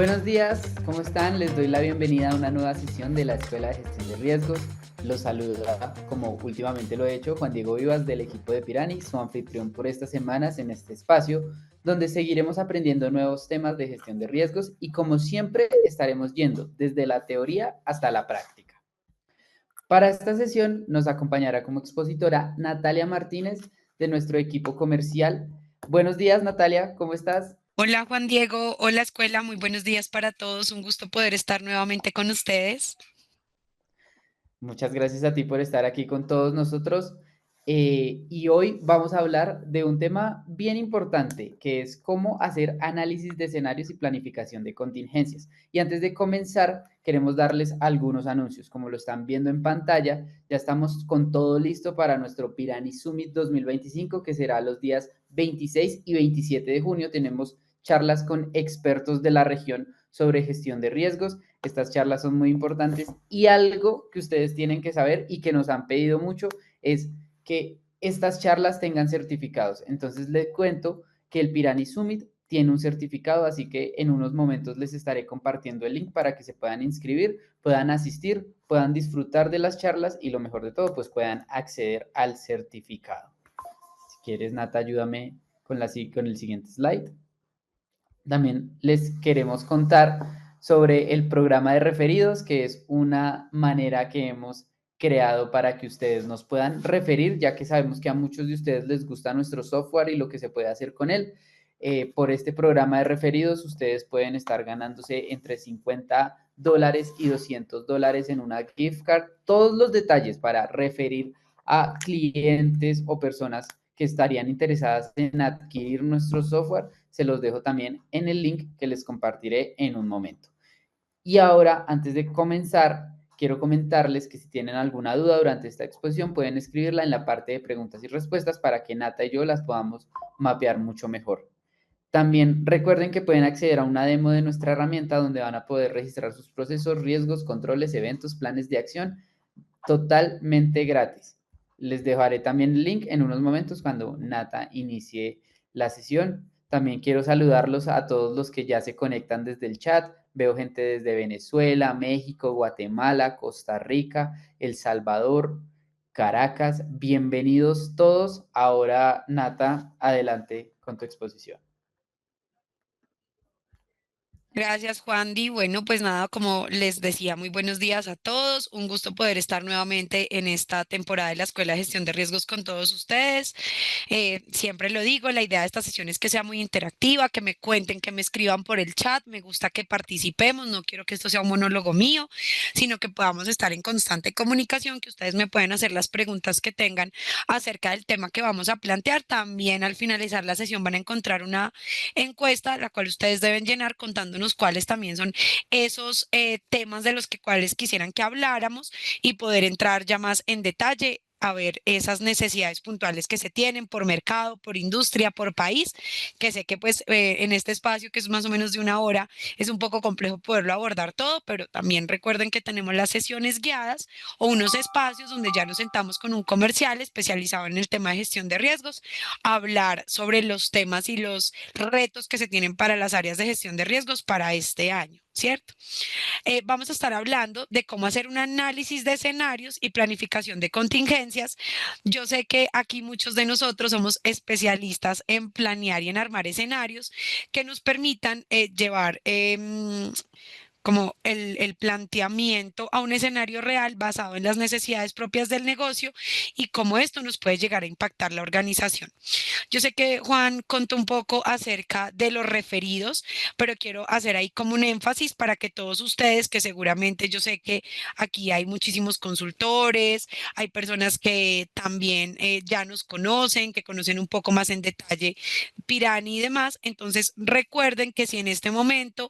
Buenos días, ¿cómo están? Les doy la bienvenida a una nueva sesión de la Escuela de Gestión de Riesgos. Los saluda, como últimamente lo he hecho, Juan Diego Vivas del equipo de Pirani, su anfitrión por estas semanas en este espacio, donde seguiremos aprendiendo nuevos temas de gestión de riesgos y como siempre estaremos yendo desde la teoría hasta la práctica. Para esta sesión nos acompañará como expositora Natalia Martínez de nuestro equipo comercial. Buenos días, Natalia, ¿cómo estás? Hola Juan Diego, hola escuela, muy buenos días para todos, un gusto poder estar nuevamente con ustedes. Muchas gracias a ti por estar aquí con todos nosotros. Y hoy vamos a hablar de un tema bien importante, que es cómo hacer análisis de escenarios y planificación de contingencias. Y antes de comenzar, queremos darles algunos anuncios. Como lo están viendo en pantalla, ya estamos con todo listo para nuestro Pirani Summit 2025, que será los días 26 y 27 de junio. Tenemos charlas con expertos de la región sobre gestión de riesgos. Estas charlas son muy importantes y algo que ustedes tienen que saber y que nos han pedido mucho es que estas charlas tengan certificados. Entonces les cuento que el Pirani Summit tiene un certificado, así que en unos momentos les estaré compartiendo el link para que se puedan inscribir, puedan asistir, puedan disfrutar de las charlas y lo mejor de todo, pues puedan acceder al certificado. Si quieres, Nata, ayúdame con el siguiente slide. También les queremos contar sobre el programa de referidos, que es una manera que hemos creado para que ustedes nos puedan referir, ya que sabemos que a muchos de ustedes les gusta nuestro software y lo que se puede hacer con él. Por este programa de referidos, ustedes pueden estar ganándose entre $50 y $200 en una gift card. Todos los detalles para referir a clientes o personas que estarían interesadas en adquirir nuestro software, se los dejo también en el link que les compartiré en un momento. Y ahora, antes de comenzar, quiero comentarles que si tienen alguna duda durante esta exposición, pueden escribirla en la parte de preguntas y respuestas para que Nata y yo las podamos mapear mucho mejor. También recuerden que pueden acceder a una demo de nuestra herramienta donde van a poder registrar sus procesos, riesgos, controles, eventos, planes de acción totalmente gratis. Les dejaré también el link en unos momentos cuando Nata inicie la sesión. También quiero saludarlos a todos los que ya se conectan desde el chat. Veo gente desde Venezuela, México, Guatemala, Costa Rica, El Salvador, Caracas. Bienvenidos todos. Ahora, Nata, adelante con tu exposición. Gracias, Juan Di. Bueno, pues nada, como les decía, muy buenos días a todos. Un gusto poder estar nuevamente en esta temporada de la Escuela de Gestión de Riesgos con todos ustedes. Siempre lo digo, la idea de esta sesión es que sea muy interactiva, que me cuenten, que me escriban por el chat. Me gusta que participemos. No quiero que esto sea un monólogo mío, sino que podamos estar en constante comunicación, que ustedes me pueden hacer las preguntas que tengan acerca del tema que vamos a plantear. También al finalizar la sesión van a encontrar una encuesta, la cual ustedes deben llenar contándonos cuáles también son esos temas de los que cuales quisieran que habláramos y poder entrar ya más en detalle a ver esas necesidades puntuales que se tienen por mercado, por industria, por país, que sé que pues en este espacio que es más o menos de una hora es un poco complejo poderlo abordar todo, pero también recuerden que tenemos las sesiones guiadas o unos espacios donde ya nos sentamos con un comercial especializado en el tema de gestión de riesgos, a hablar sobre los temas y los retos que se tienen para las áreas de gestión de riesgos para este año, ¿cierto? Vamos a estar hablando de cómo hacer un análisis de escenarios y planificación de contingencias. Yo sé que aquí muchos de nosotros somos especialistas en planear y en armar escenarios que nos permitan llevar como el planteamiento a un escenario real basado en las necesidades propias del negocio y cómo esto nos puede llegar a impactar la organización. Yo sé que Juan contó un poco acerca de los referidos, pero quiero hacer ahí como un énfasis para que todos ustedes, que seguramente yo sé que aquí hay muchísimos consultores, hay personas que también ya nos conocen, que conocen un poco más en detalle Pirani y demás. Entonces, recuerden que si en este momento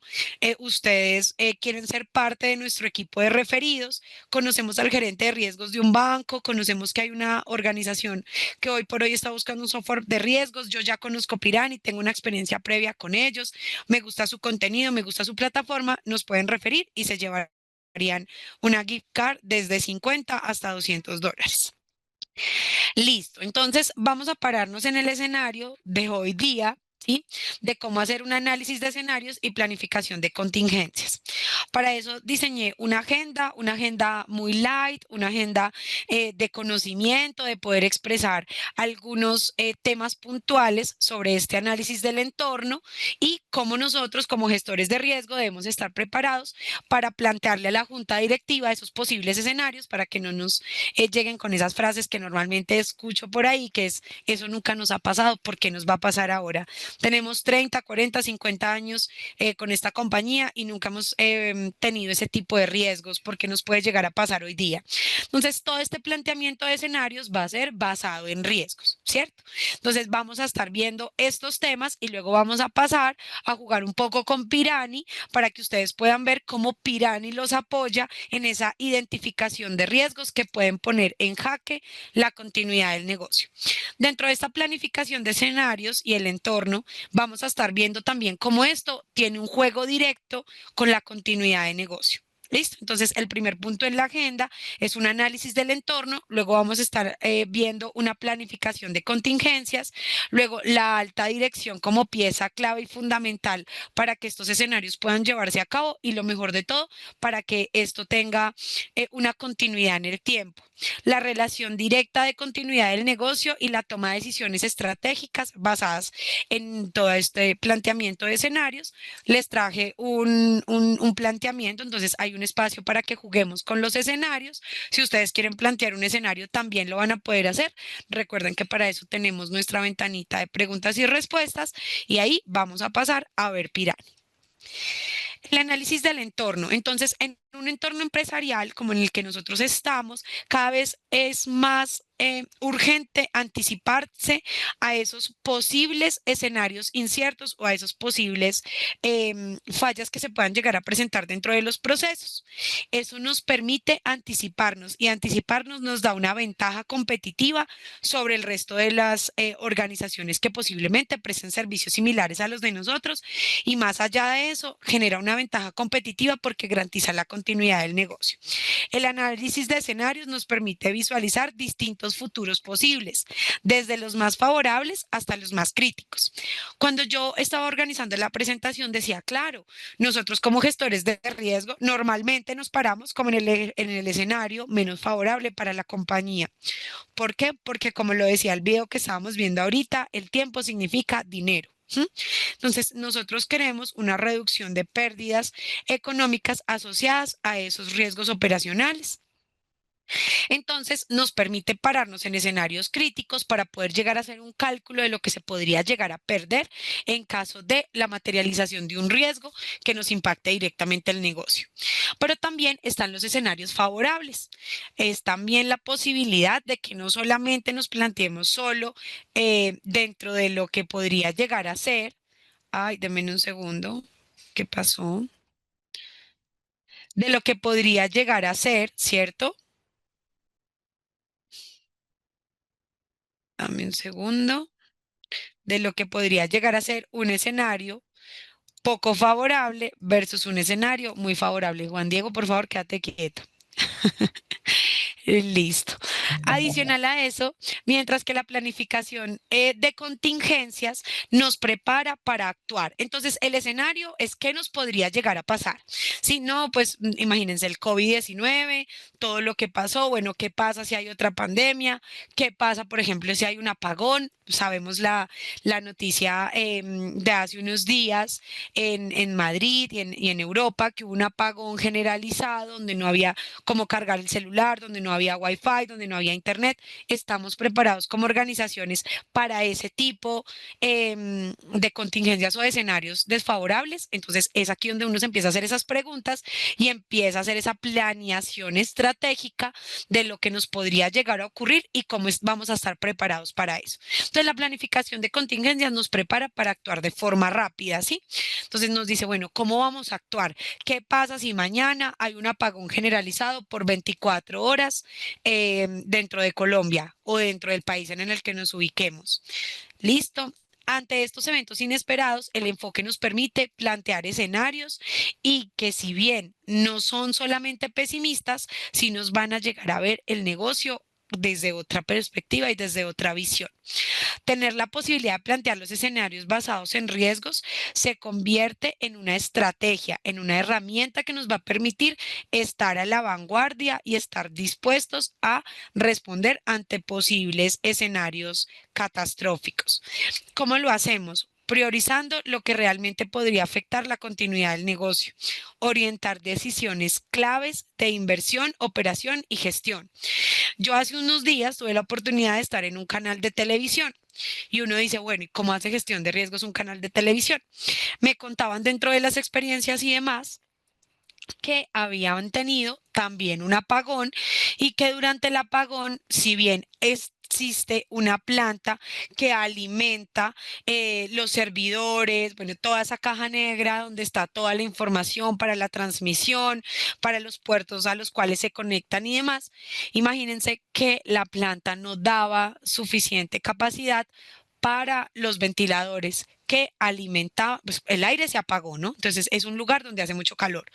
ustedes quieren ser parte de nuestro equipo de referidos, conocemos al gerente de riesgos de un banco, conocemos que hay una organización que hoy por hoy está buscando un software de riesgos. Yo ya conozco Pirani, tengo una experiencia previa con ellos, me gusta su contenido, me gusta su plataforma, nos pueden referir y se llevarían una gift card desde 50 hasta $200. Listo, entonces vamos a pararnos en el escenario de hoy día. ¿sí? De cómo hacer un análisis de escenarios y planificación de contingencias. Para eso diseñé una agenda muy light, una agenda de conocimiento, de poder expresar algunos temas puntuales sobre este análisis del entorno y cómo nosotros como gestores de riesgo debemos estar preparados para plantearle a la junta directiva esos posibles escenarios para que no nos lleguen con esas frases que normalmente escucho por ahí, que es, eso nunca nos ha pasado, ¿por qué nos va a pasar ahora? Tenemos 30, 40, 50 años con esta compañía y nunca hemos tenido ese tipo de riesgos porque nos puede llegar a pasar hoy día. Entonces, todo este planteamiento de escenarios va a ser basado en riesgos, ¿cierto? Entonces, vamos a estar viendo estos temas y luego vamos a pasar a jugar un poco con Pirani para que ustedes puedan ver cómo Pirani los apoya en esa identificación de riesgos que pueden poner en jaque la continuidad del negocio. Dentro de esta planificación de escenarios y el entorno, vamos a estar viendo también cómo esto tiene un juego directo con la continuidad de negocio. ¿Listo? Entonces, el primer punto en la agenda es un análisis del entorno, luego vamos a estar viendo una planificación de contingencias, luego la alta dirección como pieza clave y fundamental para que estos escenarios puedan llevarse a cabo y lo mejor de todo, para que esto tenga una continuidad en el tiempo. La relación directa de continuidad del negocio y la toma de decisiones estratégicas basadas en todo este planteamiento de escenarios. Les traje un planteamiento, entonces hay un espacio para que juguemos con los escenarios. Si ustedes quieren plantear un escenario, también lo van a poder hacer. Recuerden que para eso tenemos nuestra ventanita de preguntas y respuestas y ahí vamos a pasar a ver Pirámide. El análisis del entorno. Entonces, en un entorno empresarial como en el que nosotros estamos, cada vez es más urgente anticiparse a esos posibles escenarios inciertos o a esos posibles fallas que se puedan llegar a presentar dentro de los procesos. Eso nos permite anticiparnos y anticiparnos nos da una ventaja competitiva sobre el resto de las organizaciones que posiblemente presten servicios similares a los de nosotros y más allá de eso genera una ventaja competitiva porque garantiza la continuidad del negocio. El análisis de escenarios nos permite visualizar distintos futuros posibles, desde los más favorables hasta los más críticos. Cuando yo estaba organizando la presentación decía, claro, nosotros como gestores de riesgo normalmente nos paramos como en el escenario menos favorable para la compañía. ¿Por qué? Porque como lo decía el video que estábamos viendo ahorita, el tiempo significa dinero. ¿Sí? Entonces, nosotros queremos una reducción de pérdidas económicas asociadas a esos riesgos operacionales. Entonces, nos permite pararnos en escenarios críticos para poder llegar a hacer un cálculo de lo que se podría llegar a perder en caso de la materialización de un riesgo que nos impacte directamente el negocio. Pero también están los escenarios favorables. Es también la posibilidad de que no solamente nos planteemos solo dentro de lo que podría llegar a ser. Ay, denme un segundo. ¿Qué pasó? De lo que podría llegar a ser, ¿cierto? Dame un segundo. De lo que podría llegar a ser un escenario poco favorable versus un escenario muy favorable. Juan Diego, por favor, quédate quieto. Listo. Adicional a eso, mientras que la planificación de contingencias nos prepara para actuar. Entonces, el escenario es qué nos podría llegar a pasar. Si no, pues imagínense el COVID-19, todo lo que pasó, bueno, ¿qué pasa si hay otra pandemia? ¿Qué pasa, por ejemplo, si hay un apagón? Sabemos la noticia de hace unos días en Madrid y en Europa que hubo un apagón generalizado donde no había cómo cargar el celular, donde no había wifi, donde no había internet. Estamos preparados como organizaciones para ese tipo de contingencias o de escenarios desfavorables. Entonces es aquí donde uno se empieza a hacer esas preguntas y empieza a hacer esa planeación estratégica de lo que nos podría llegar a ocurrir y cómo vamos a estar preparados para eso. Entonces la planificación de contingencias nos prepara para actuar de forma rápida, ¿sí? Entonces nos dice, bueno, ¿cómo vamos a actuar? ¿Qué pasa si mañana hay un apagón generalizado por 24 horas dentro de Colombia o dentro del país en el que nos ubiquemos? ¿Listo? Ante estos eventos inesperados, el enfoque nos permite plantear escenarios y que si bien no son solamente pesimistas, sí nos van a llegar a ver el negocio desde otra perspectiva y desde otra visión. Tener la posibilidad de plantear los escenarios basados en riesgos se convierte en una estrategia, en una herramienta que nos va a permitir estar a la vanguardia y estar dispuestos a responder ante posibles escenarios catastróficos. ¿Cómo lo hacemos? Priorizando lo que realmente podría afectar la continuidad del negocio, orientar decisiones claves de inversión, operación y gestión. Yo hace unos días tuve la oportunidad de estar en un canal de televisión y uno dice, bueno, ¿y cómo hace gestión de riesgos un canal de televisión? Me contaban dentro de las experiencias y demás que habían tenido también un apagón y que durante el apagón, si bien existe una planta que alimenta los servidores, bueno, toda esa caja negra donde está toda la información para la transmisión, para los puertos a los cuales se conectan y demás. Imagínense que la planta no daba suficiente capacidad para los ventiladores que alimentaban, pues el aire se apagó, ¿no? Entonces es un lugar donde hace mucho calor.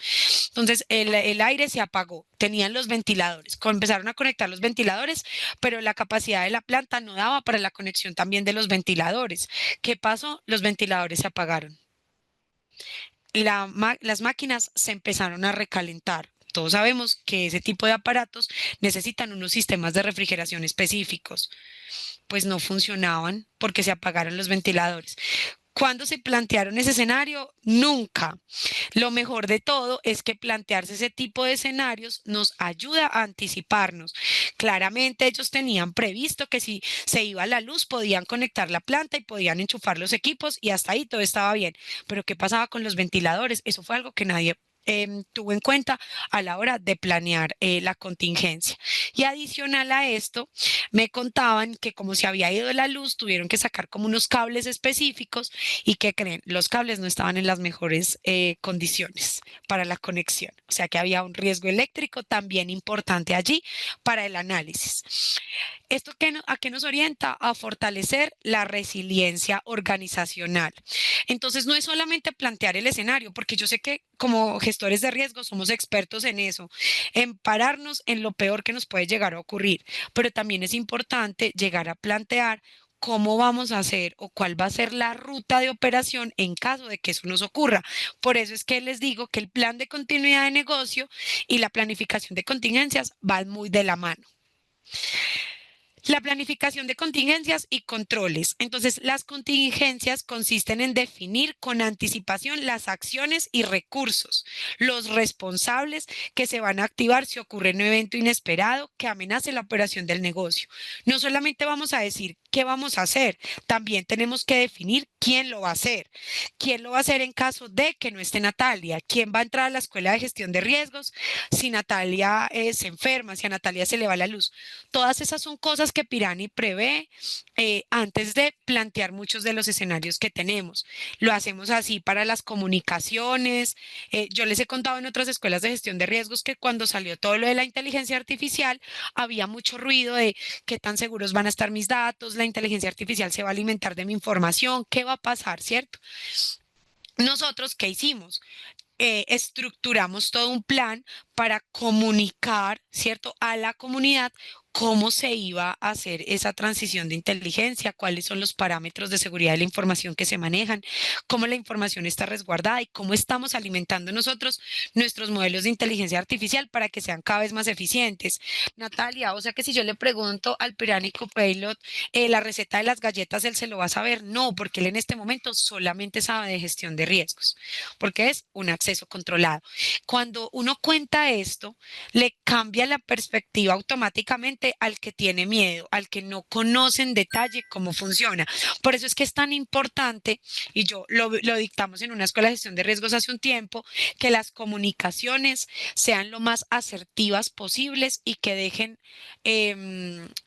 Entonces el aire se apagó, tenían los ventiladores, empezaron a conectar los ventiladores, pero la capacidad de la planta no daba para la conexión también de los ventiladores. ¿Qué pasó? Los ventiladores se apagaron. Las máquinas se empezaron a recalentar. Todos sabemos que ese tipo de aparatos necesitan unos sistemas de refrigeración específicos, pues no funcionaban porque se apagaron los ventiladores. ¿Cuándo se plantearon ese escenario? Nunca. Lo mejor de todo es que plantearse ese tipo de escenarios nos ayuda a anticiparnos. Claramente ellos tenían previsto que si se iba la luz podían conectar la planta y podían enchufar los equipos y hasta ahí todo estaba bien. Pero ¿qué pasaba con los ventiladores? Eso fue algo que nadie tuvo en cuenta a la hora de planear la contingencia. Y adicional a esto, me contaban que como se había ido la luz, tuvieron que sacar como unos cables específicos y que creen, los cables no estaban en las mejores condiciones para la conexión. O sea que había un riesgo eléctrico también importante allí para el análisis. ¿Esto a qué nos orienta? A fortalecer la resiliencia organizacional. Entonces, no es solamente plantear el escenario, porque yo sé que como gestores de riesgo somos expertos en eso, en pararnos en lo peor que nos puede llegar a ocurrir, pero también es importante llegar a plantear cómo vamos a hacer o cuál va a ser la ruta de operación en caso de que eso nos ocurra. Por eso es que les digo que el plan de continuidad de negocio y la planificación de contingencias van muy de la mano. La planificación de contingencias y controles. Entonces, las contingencias consisten en definir con anticipación las acciones y recursos, los responsables que se van a activar si ocurre un evento inesperado que amenace la operación del negocio. No solamente vamos a decir qué vamos a hacer, también tenemos que definir quién lo va a hacer. ¿Quién lo va a hacer en caso de que no esté Natalia? ¿Quién va a entrar a la escuela de gestión de riesgos si Natalia se enferma, si a Natalia se le va la luz? Todas esas son cosas que Pirani prevé antes de plantear muchos de los escenarios que tenemos. Lo hacemos así para las comunicaciones. Yo les he contado en otras escuelas de gestión de riesgos que cuando salió todo lo de la inteligencia artificial, había mucho ruido de qué tan seguros van a estar mis datos, la inteligencia artificial se va a alimentar de mi información, qué va a pasar, ¿cierto? Nosotros, ¿qué hicimos? Estructuramos todo un plan para comunicar, ¿cierto?, a la comunidad cómo se iba a hacer esa transición de inteligencia, cuáles son los parámetros de seguridad de la información que se manejan, cómo la información está resguardada y cómo estamos alimentando nosotros nuestros modelos de inteligencia artificial para que sean cada vez más eficientes. Natalia, o sea que si yo le pregunto al Piránico Pilot la receta de las galletas, él se lo va a saber. No, porque él en este momento solamente sabe de gestión de riesgos, porque es un acceso controlado. Cuando uno cuenta esto, le cambia la perspectiva automáticamente al que tiene miedo, al que no conoce en detalle cómo funciona. Por eso es que es tan importante, y yo lo dictamos en una escuela de gestión de riesgos hace un tiempo, que las comunicaciones sean lo más asertivas posibles y que dejen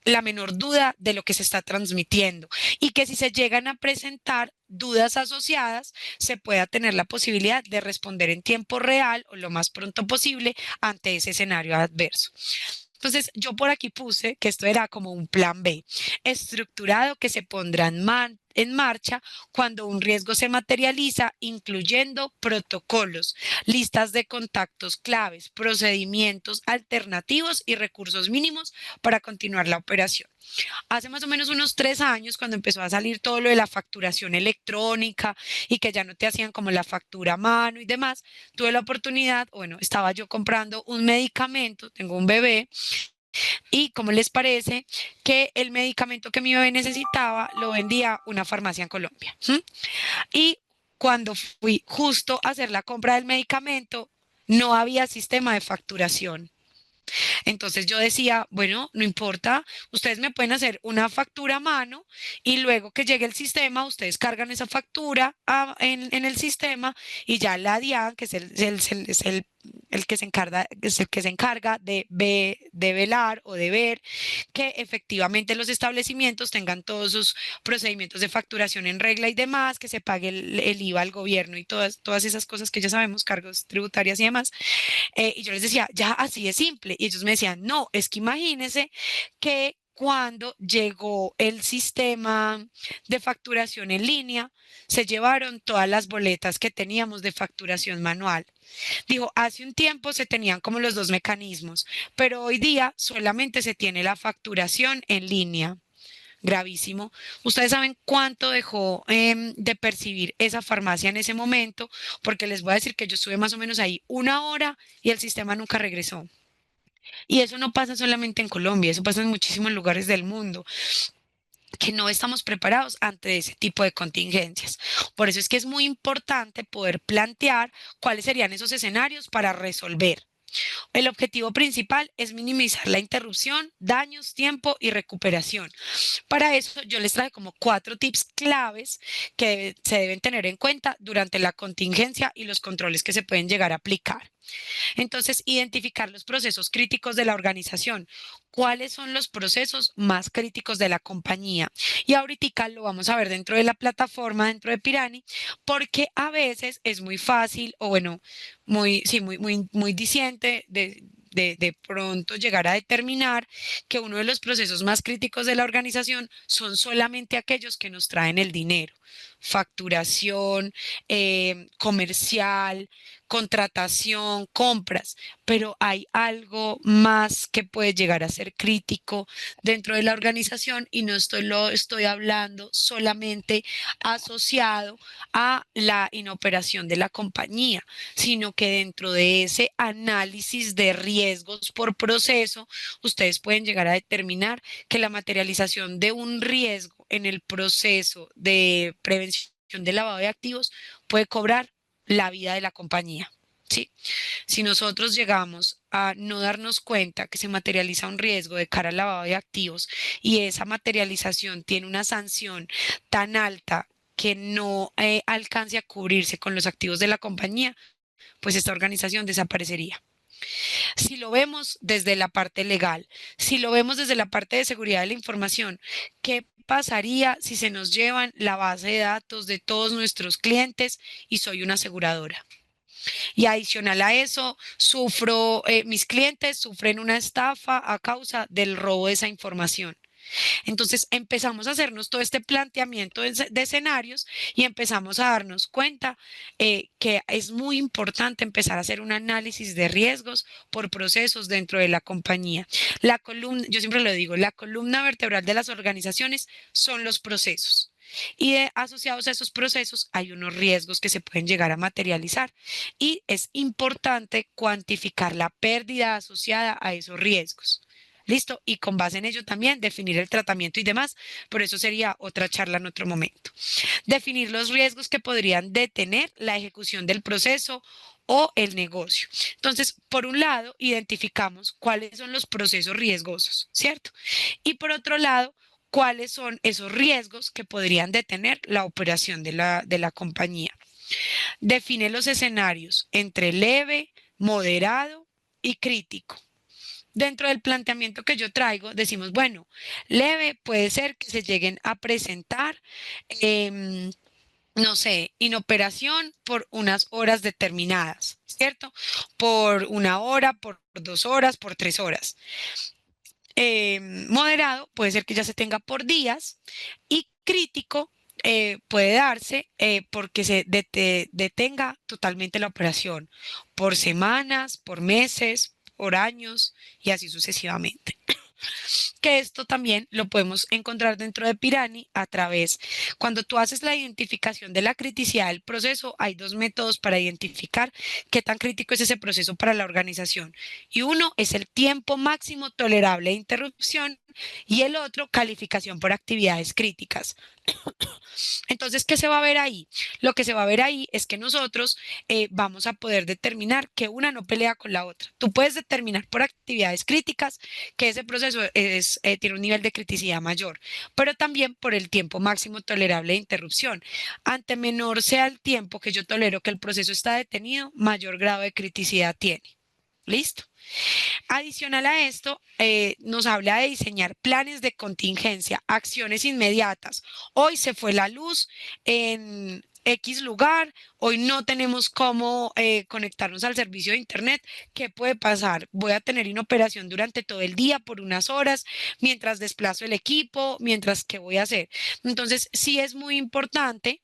la menor duda de lo que se está transmitiendo. Y que si se llegan a presentar dudas asociadas, se pueda tener la posibilidad de responder en tiempo real o lo más pronto posible ante ese escenario adverso. Entonces, yo por aquí puse que esto era como un plan B, estructurado que se pondrá en marcha cuando un riesgo se materializa, incluyendo protocolos, listas de contactos claves, procedimientos alternativos y recursos mínimos para continuar la operación. Hace más o menos unos 3 años, cuando empezó a salir todo lo de la facturación electrónica y que ya no te hacían como la factura a mano y demás, tuve la oportunidad, bueno, estaba yo comprando un medicamento, tengo un bebé, y ¿cómo les parece que el medicamento que mi bebé necesitaba lo vendía una farmacia en Colombia? ¿Mm? Y cuando fui justo a hacer la compra del medicamento, no había sistema de facturación. Entonces yo decía, bueno, no importa, ustedes me pueden hacer una factura a mano y luego que llegue el sistema, ustedes cargan esa factura en el sistema y ya la DIAN, que es el que se encarga, es el que se encarga de velar o de ver que efectivamente los establecimientos tengan todos sus procedimientos de facturación en regla y demás, que se pague el IVA al gobierno y todas esas cosas que ya sabemos, cargos tributarias y demás. Y yo les decía, ya así de simple. Y ellos me decían, no, es que imagínense que cuando llegó el sistema de facturación en línea, se llevaron todas las boletas que teníamos de facturación manual. Dijo, hace un tiempo se tenían como los dos mecanismos, pero hoy día solamente se tiene la facturación en línea. Gravísimo. ¿Ustedes saben cuánto dejó de percibir esa farmacia en ese momento? Porque les voy a decir que yo estuve más o menos ahí 1 hora y el sistema nunca regresó. Y eso no pasa solamente en Colombia, eso pasa en muchísimos lugares del mundo, que no estamos preparados ante ese tipo de contingencias. Por eso es que es muy importante poder plantear cuáles serían esos escenarios para resolver. El objetivo principal es minimizar la interrupción, daños, tiempo y recuperación. Para eso yo les traje como 4 tips claves que se deben tener en cuenta durante la contingencia y los controles que se pueden llegar a aplicar. Entonces, identificar los procesos críticos de la organización. ¿Cuáles son los procesos más críticos de la compañía? Y ahorita lo vamos a ver dentro de la plataforma, dentro de Pirani, porque a veces es muy fácil o bueno, muy, sí, muy diciente de pronto llegar a determinar que uno de los procesos más críticos de la organización son solamente aquellos que nos traen el dinero, facturación, comercial, contratación, compras, pero hay algo más que puede llegar a ser crítico dentro de la organización y no lo estoy hablando solamente asociado a la inoperación de la compañía, sino que dentro de ese análisis de riesgos por proceso, ustedes pueden llegar a determinar que la materialización de un riesgo en el proceso de prevención de lavado de activos puede cobrar la vida de la compañía. ¿Sí? Si nosotros llegamos a no darnos cuenta que se materializa un riesgo de cara al lavado de activos y esa materialización tiene una sanción tan alta que no alcance a cubrirse con los activos de la compañía, pues esta organización desaparecería. Si lo vemos desde la parte legal, si lo vemos desde la parte de seguridad de la información, ¿qué pasaría si se nos llevan la base de datos de todos nuestros clientes y soy una aseguradora? Y adicional a eso, mis clientes sufren una estafa a causa del robo de esa información. Entonces empezamos a hacernos todo este planteamiento de escenarios y empezamos a darnos cuenta que es muy importante empezar a hacer un análisis de riesgos por procesos dentro de la compañía. La columna, yo siempre lo digo, la columna vertebral de las organizaciones son los procesos. Y asociados a esos procesos hay unos riesgos que se pueden llegar a materializar y es importante cuantificar la pérdida asociada a esos riesgos. Listo, y con base en ello también definir el tratamiento y demás, pero eso sería otra charla en otro momento. Definir los riesgos que podrían detener la ejecución del proceso o el negocio. Entonces, por un lado, identificamos cuáles son los procesos riesgosos, ¿cierto? Y por otro lado, cuáles son esos riesgos que podrían detener la operación de la compañía. Define los escenarios entre leve, moderado y crítico. Dentro del planteamiento que yo traigo, decimos, bueno, leve puede ser que se lleguen a presentar, no sé, inoperación por unas horas determinadas, ¿cierto? Por 1 hora, por 2 horas, por 3 horas. Moderado puede ser que ya se tenga por días y crítico puede darse porque detenga totalmente la operación por semanas, por meses, por años y así sucesivamente. Que esto también lo podemos encontrar dentro de Pirani a través, cuando tú haces la identificación de la criticidad del proceso, hay dos métodos para identificar qué tan crítico es ese proceso para la organización. Y uno es el tiempo máximo tolerable de interrupción y el otro, calificación por actividades críticas. Entonces, ¿qué se va a ver ahí? Lo que se va a ver ahí es que nosotros vamos a poder determinar que una no pelea con la otra. Tú puedes determinar por actividades críticas que ese proceso tiene un nivel de criticidad mayor, pero también por el tiempo máximo tolerable de interrupción. Ante menor sea el tiempo que yo tolero que el proceso está detenido, mayor grado de criticidad tiene. ¿Listo? Adicional a esto, nos habla de diseñar planes de contingencia, acciones inmediatas. Hoy se fue la luz en X lugar, hoy no tenemos cómo conectarnos al servicio de Internet. ¿Qué puede pasar? Voy a tener inoperación durante todo el día por unas horas, mientras desplazo el equipo, mientras que voy a hacer. Entonces, sí es muy importante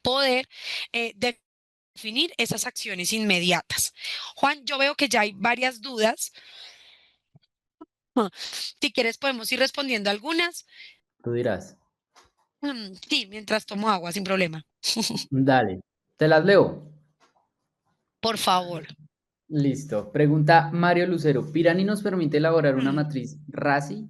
poder definir esas acciones inmediatas. Juan, yo veo que ya hay varias dudas. Si quieres, podemos ir respondiendo algunas. Tú dirás. Sí, mientras tomo agua, sin problema. Dale, te las leo. Por favor. Listo. Pregunta Mario Lucero. ¿Pirani nos permite elaborar una Mm, matriz RASI?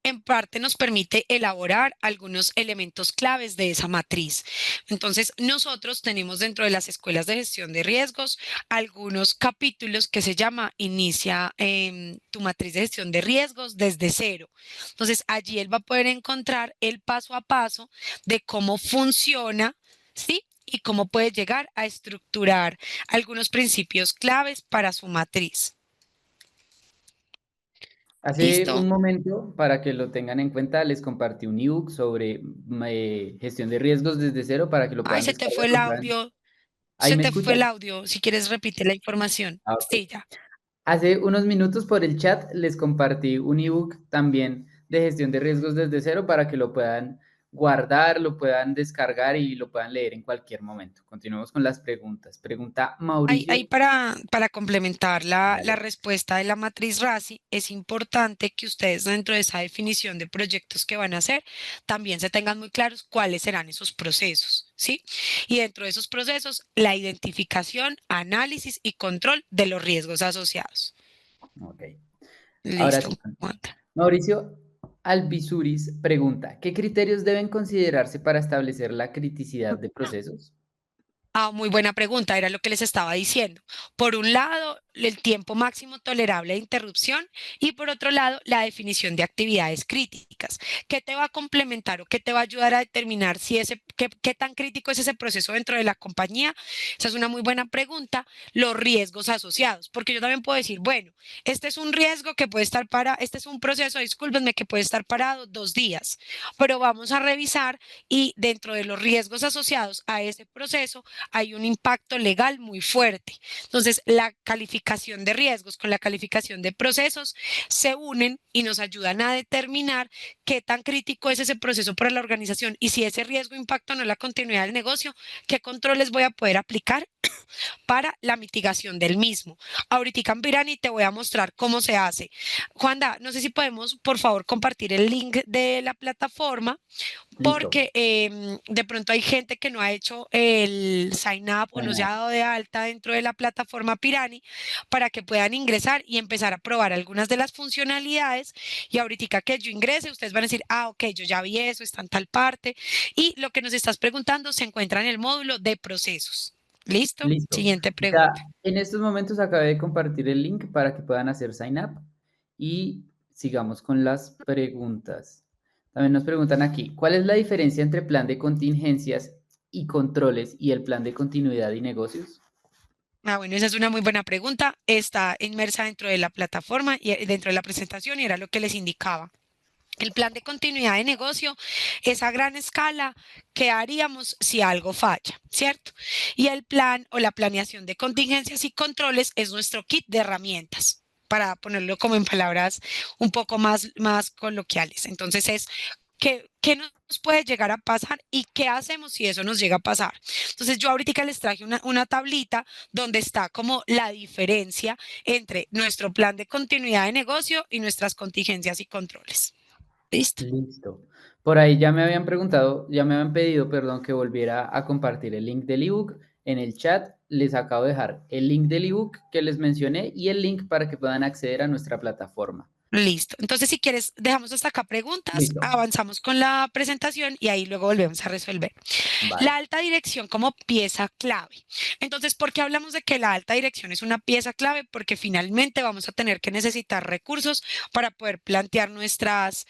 En parte nos permite elaborar algunos elementos claves de esa matriz. Entonces, nosotros tenemos dentro de las escuelas de gestión de riesgos algunos capítulos que se llama Inicia tu matriz de gestión de riesgos desde cero. Entonces, allí él va a poder encontrar el paso a paso de cómo funciona, ¿sí? Y cómo puede llegar a estructurar algunos principios claves para su matriz. Hace ¿Listo? un momento, para que lo tengan en cuenta, les compartí un ebook sobre gestión de riesgos desde cero para que lo Ay, puedan se te descargar. fue el audio. ¿Ahí Se me te fue el escuchan? audio. Si quieres, repite la información. Ah, ok. Sí, ya. Hace unos minutos por el chat les compartí un ebook también de gestión de riesgos desde cero para que lo puedan guardar, lo puedan descargar y lo puedan leer en cualquier momento. Continuemos con las preguntas. Pregunta Ahí Mauricio. para complementar la Dale. respuesta de la matriz RASI, es importante que ustedes dentro de esa definición de proyectos que van a hacer, también se tengan muy claros cuáles serán esos procesos, ¿sí? Y dentro de esos procesos, la identificación, análisis y control de los riesgos asociados. Ok. Ahora Listo, sí. Juan. Mauricio Albisuris pregunta, ¿qué criterios deben considerarse para establecer la criticidad de procesos? Ah, muy buena pregunta, era lo que les estaba diciendo. Por un lado, el tiempo máximo tolerable de interrupción y por otro lado, la definición de actividades críticas. ¿Qué te va a complementar o qué te va a ayudar a determinar si qué tan crítico es ese proceso dentro de la compañía? Esa es una muy buena pregunta. Los riesgos asociados, porque yo también puedo decir, bueno, este es un riesgo que puede estar este es un proceso, discúlpenme, que puede estar parado 2 días, pero vamos a revisar y dentro de los riesgos asociados a ese proceso, hay un impacto legal muy fuerte. Entonces, la calificación de riesgos con la calificación de procesos se unen y nos ayudan a determinar qué tan crítico es ese proceso para la organización y si ese riesgo impacta o no la continuidad del negocio, qué controles voy a poder aplicar para la mitigación del mismo. Ahorita en Pirani te voy a mostrar cómo se hace. Juanda, no sé si podemos, por favor, compartir el link de la plataforma Listo. porque de pronto hay gente que no ha hecho el sign up o no se ha Bueno, dado de alta dentro de la plataforma Pirani para que puedan ingresar y empezar a probar algunas de las funcionalidades. Y ahorita que yo ingrese, ustedes van a decir, ah, ok, yo ya vi eso, está en tal parte. Y lo que nos estás preguntando se encuentra en el módulo de procesos. ¿Listo? listo. Siguiente Ya pregunta. en estos momentos acabé de compartir el link para que puedan hacer sign up y sigamos con las preguntas. También nos preguntan aquí, ¿cuál es la diferencia entre plan de contingencias y controles y el plan de continuidad y negocios? Ah, bueno, esa es una muy buena pregunta. Está inmersa dentro de la plataforma y dentro de la presentación y era lo que les indicaba. El plan de continuidad de negocio es a gran escala qué haríamos si algo falla, ¿cierto? Y el plan o la planeación de contingencias y controles es nuestro kit de herramientas, para ponerlo como en palabras un poco más coloquiales. Entonces es qué nos puede llegar a pasar y qué hacemos si eso nos llega a pasar. Entonces yo ahorita les traje una tablita donde está como la diferencia entre nuestro plan de continuidad de negocio y nuestras contingencias y controles. ¿Listo? Listo. Por ahí ya me habían preguntado, ya me habían pedido, perdón, que volviera a compartir el link del ebook. En el chat les acabo de dejar el link del ebook que les mencioné y el link para que puedan acceder a nuestra plataforma. Listo. Entonces, si quieres, dejamos hasta acá preguntas, Listo. avanzamos con la presentación y ahí luego volvemos a resolver. La Vale. alta dirección como pieza clave. Entonces, ¿por qué hablamos de que la alta dirección es una pieza clave? Porque finalmente vamos a tener que necesitar recursos para poder plantear nuestros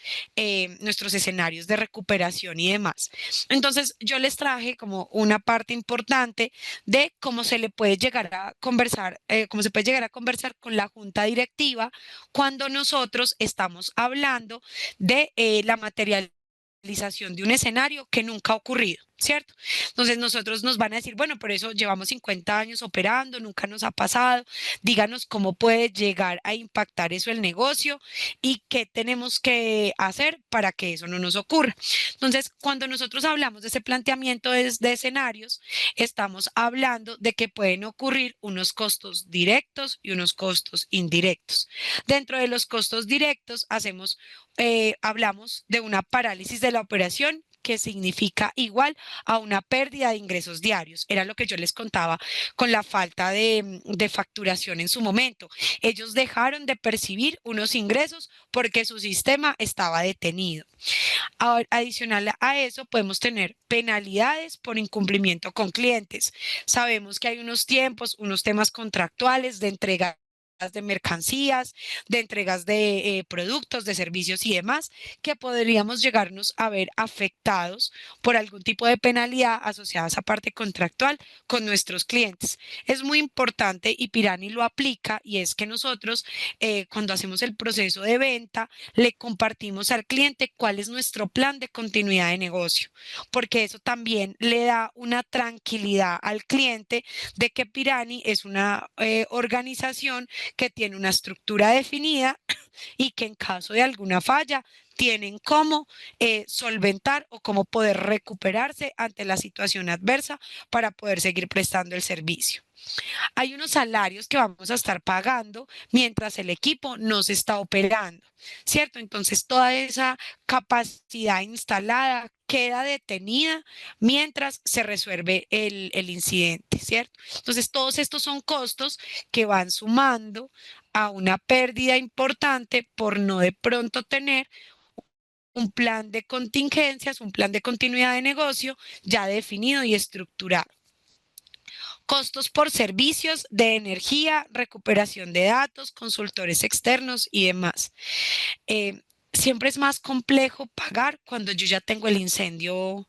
escenarios de recuperación y demás. Entonces, yo les traje como una parte importante de cómo se le puede llegar a conversar, cómo se puede llegar a conversar con la junta directiva cuando nosotros estamos hablando de la materialización de un escenario que nunca ha ocurrido, ¿cierto? Entonces nosotros nos van a decir, bueno, por eso llevamos 50 años operando, nunca nos ha pasado, díganos cómo puede llegar a impactar eso el negocio y qué tenemos que hacer para que eso no nos ocurra. Entonces, cuando nosotros hablamos de ese planteamiento de escenarios, estamos hablando de que pueden ocurrir unos costos directos y unos costos indirectos. Dentro de los costos directos, hablamos de una parálisis de la operación que significa igual a una pérdida de ingresos diarios. Era lo que yo les contaba con la falta de facturación en su momento. Ellos dejaron de percibir unos ingresos porque su sistema estaba detenido. Adicional a eso, podemos tener penalidades por incumplimiento con clientes. Sabemos que hay unos tiempos, unos temas contractuales de entrega de mercancías, de entregas de productos, de servicios y demás, que podríamos llegarnos a ver afectados por algún tipo de penalidad asociada a esa parte contractual con nuestros clientes. Es muy importante y Pirani lo aplica y es que nosotros cuando hacemos el proceso de venta le compartimos al cliente cuál es nuestro plan de continuidad de negocio, porque eso también le da una tranquilidad al cliente de que Pirani es una organización que tiene una estructura definida y que en caso de alguna falla tienen cómo solventar o cómo poder recuperarse ante la situación adversa para poder seguir prestando el servicio. Hay unos salarios que vamos a estar pagando mientras el equipo no se está operando, ¿cierto? Entonces, toda esa capacidad instalada queda detenida mientras se resuelve el incidente, ¿cierto? Entonces, todos estos son costos que van sumando a una pérdida importante por no de pronto tener un plan de contingencias, un plan de continuidad de negocio ya definido y estructurado. Costos por servicios de energía, recuperación de datos, consultores externos y demás. Siempre es más complejo pagar cuando yo ya tengo el incendio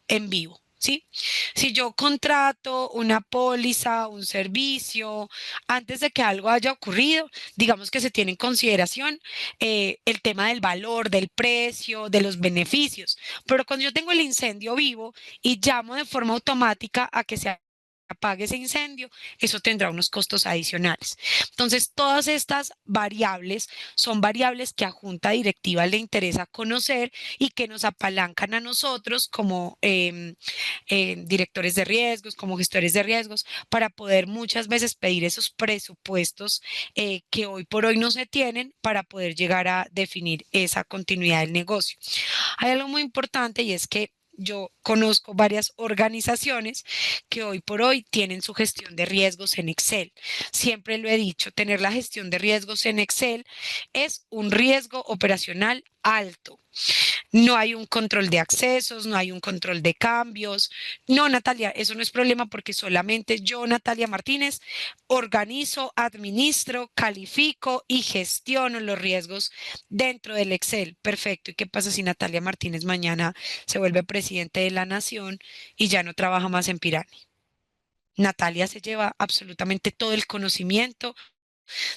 en vivo. ¿Sí? Si yo contrato una póliza, un servicio, antes de que algo haya ocurrido, digamos que se tiene en consideración el tema del valor, del precio, de los beneficios. Pero cuando yo tengo el incendio vivo y llamo de forma automática a que se apague ese incendio, eso tendrá unos costos adicionales. Entonces, todas estas variables son variables que a junta directiva le interesa conocer y que nos apalancan a nosotros como directores de riesgos, como gestores de riesgos, para poder muchas veces pedir esos presupuestos que hoy por hoy no se tienen para poder llegar a definir esa continuidad del negocio. Hay algo muy importante y es que yo conozco varias organizaciones que hoy por hoy tienen su gestión de riesgos en Excel. Siempre lo he dicho, tener la gestión de riesgos en Excel es un riesgo operacional alto. No hay un control de accesos, no hay un control de cambios. No, Natalia, eso no es problema porque solamente yo, Natalia Martínez, organizo, administro, califico y gestiono los riesgos dentro del Excel. Perfecto. ¿Y qué pasa si Natalia Martínez mañana se vuelve presidente de la nación y ya no trabaja más en Pirani? Natalia se lleva absolutamente todo el conocimiento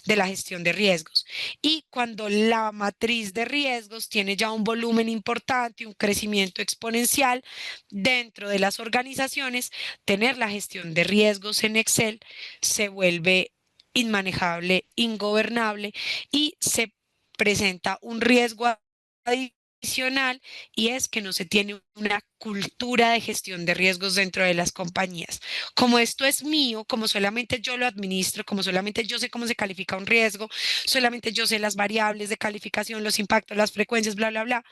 de la gestión de riesgos. Y cuando la matriz de riesgos tiene ya un volumen importante, un crecimiento exponencial dentro de las organizaciones, tener la gestión de riesgos en Excel se vuelve inmanejable, ingobernable y se presenta un riesgo adicional adicional, y es que no se tiene una cultura de gestión de riesgos dentro de las compañías. Como esto es mío, como solamente yo lo administro, como solamente yo sé cómo se califica un riesgo, solamente yo sé las variables de calificación, los impactos, las frecuencias, bla, bla, bla,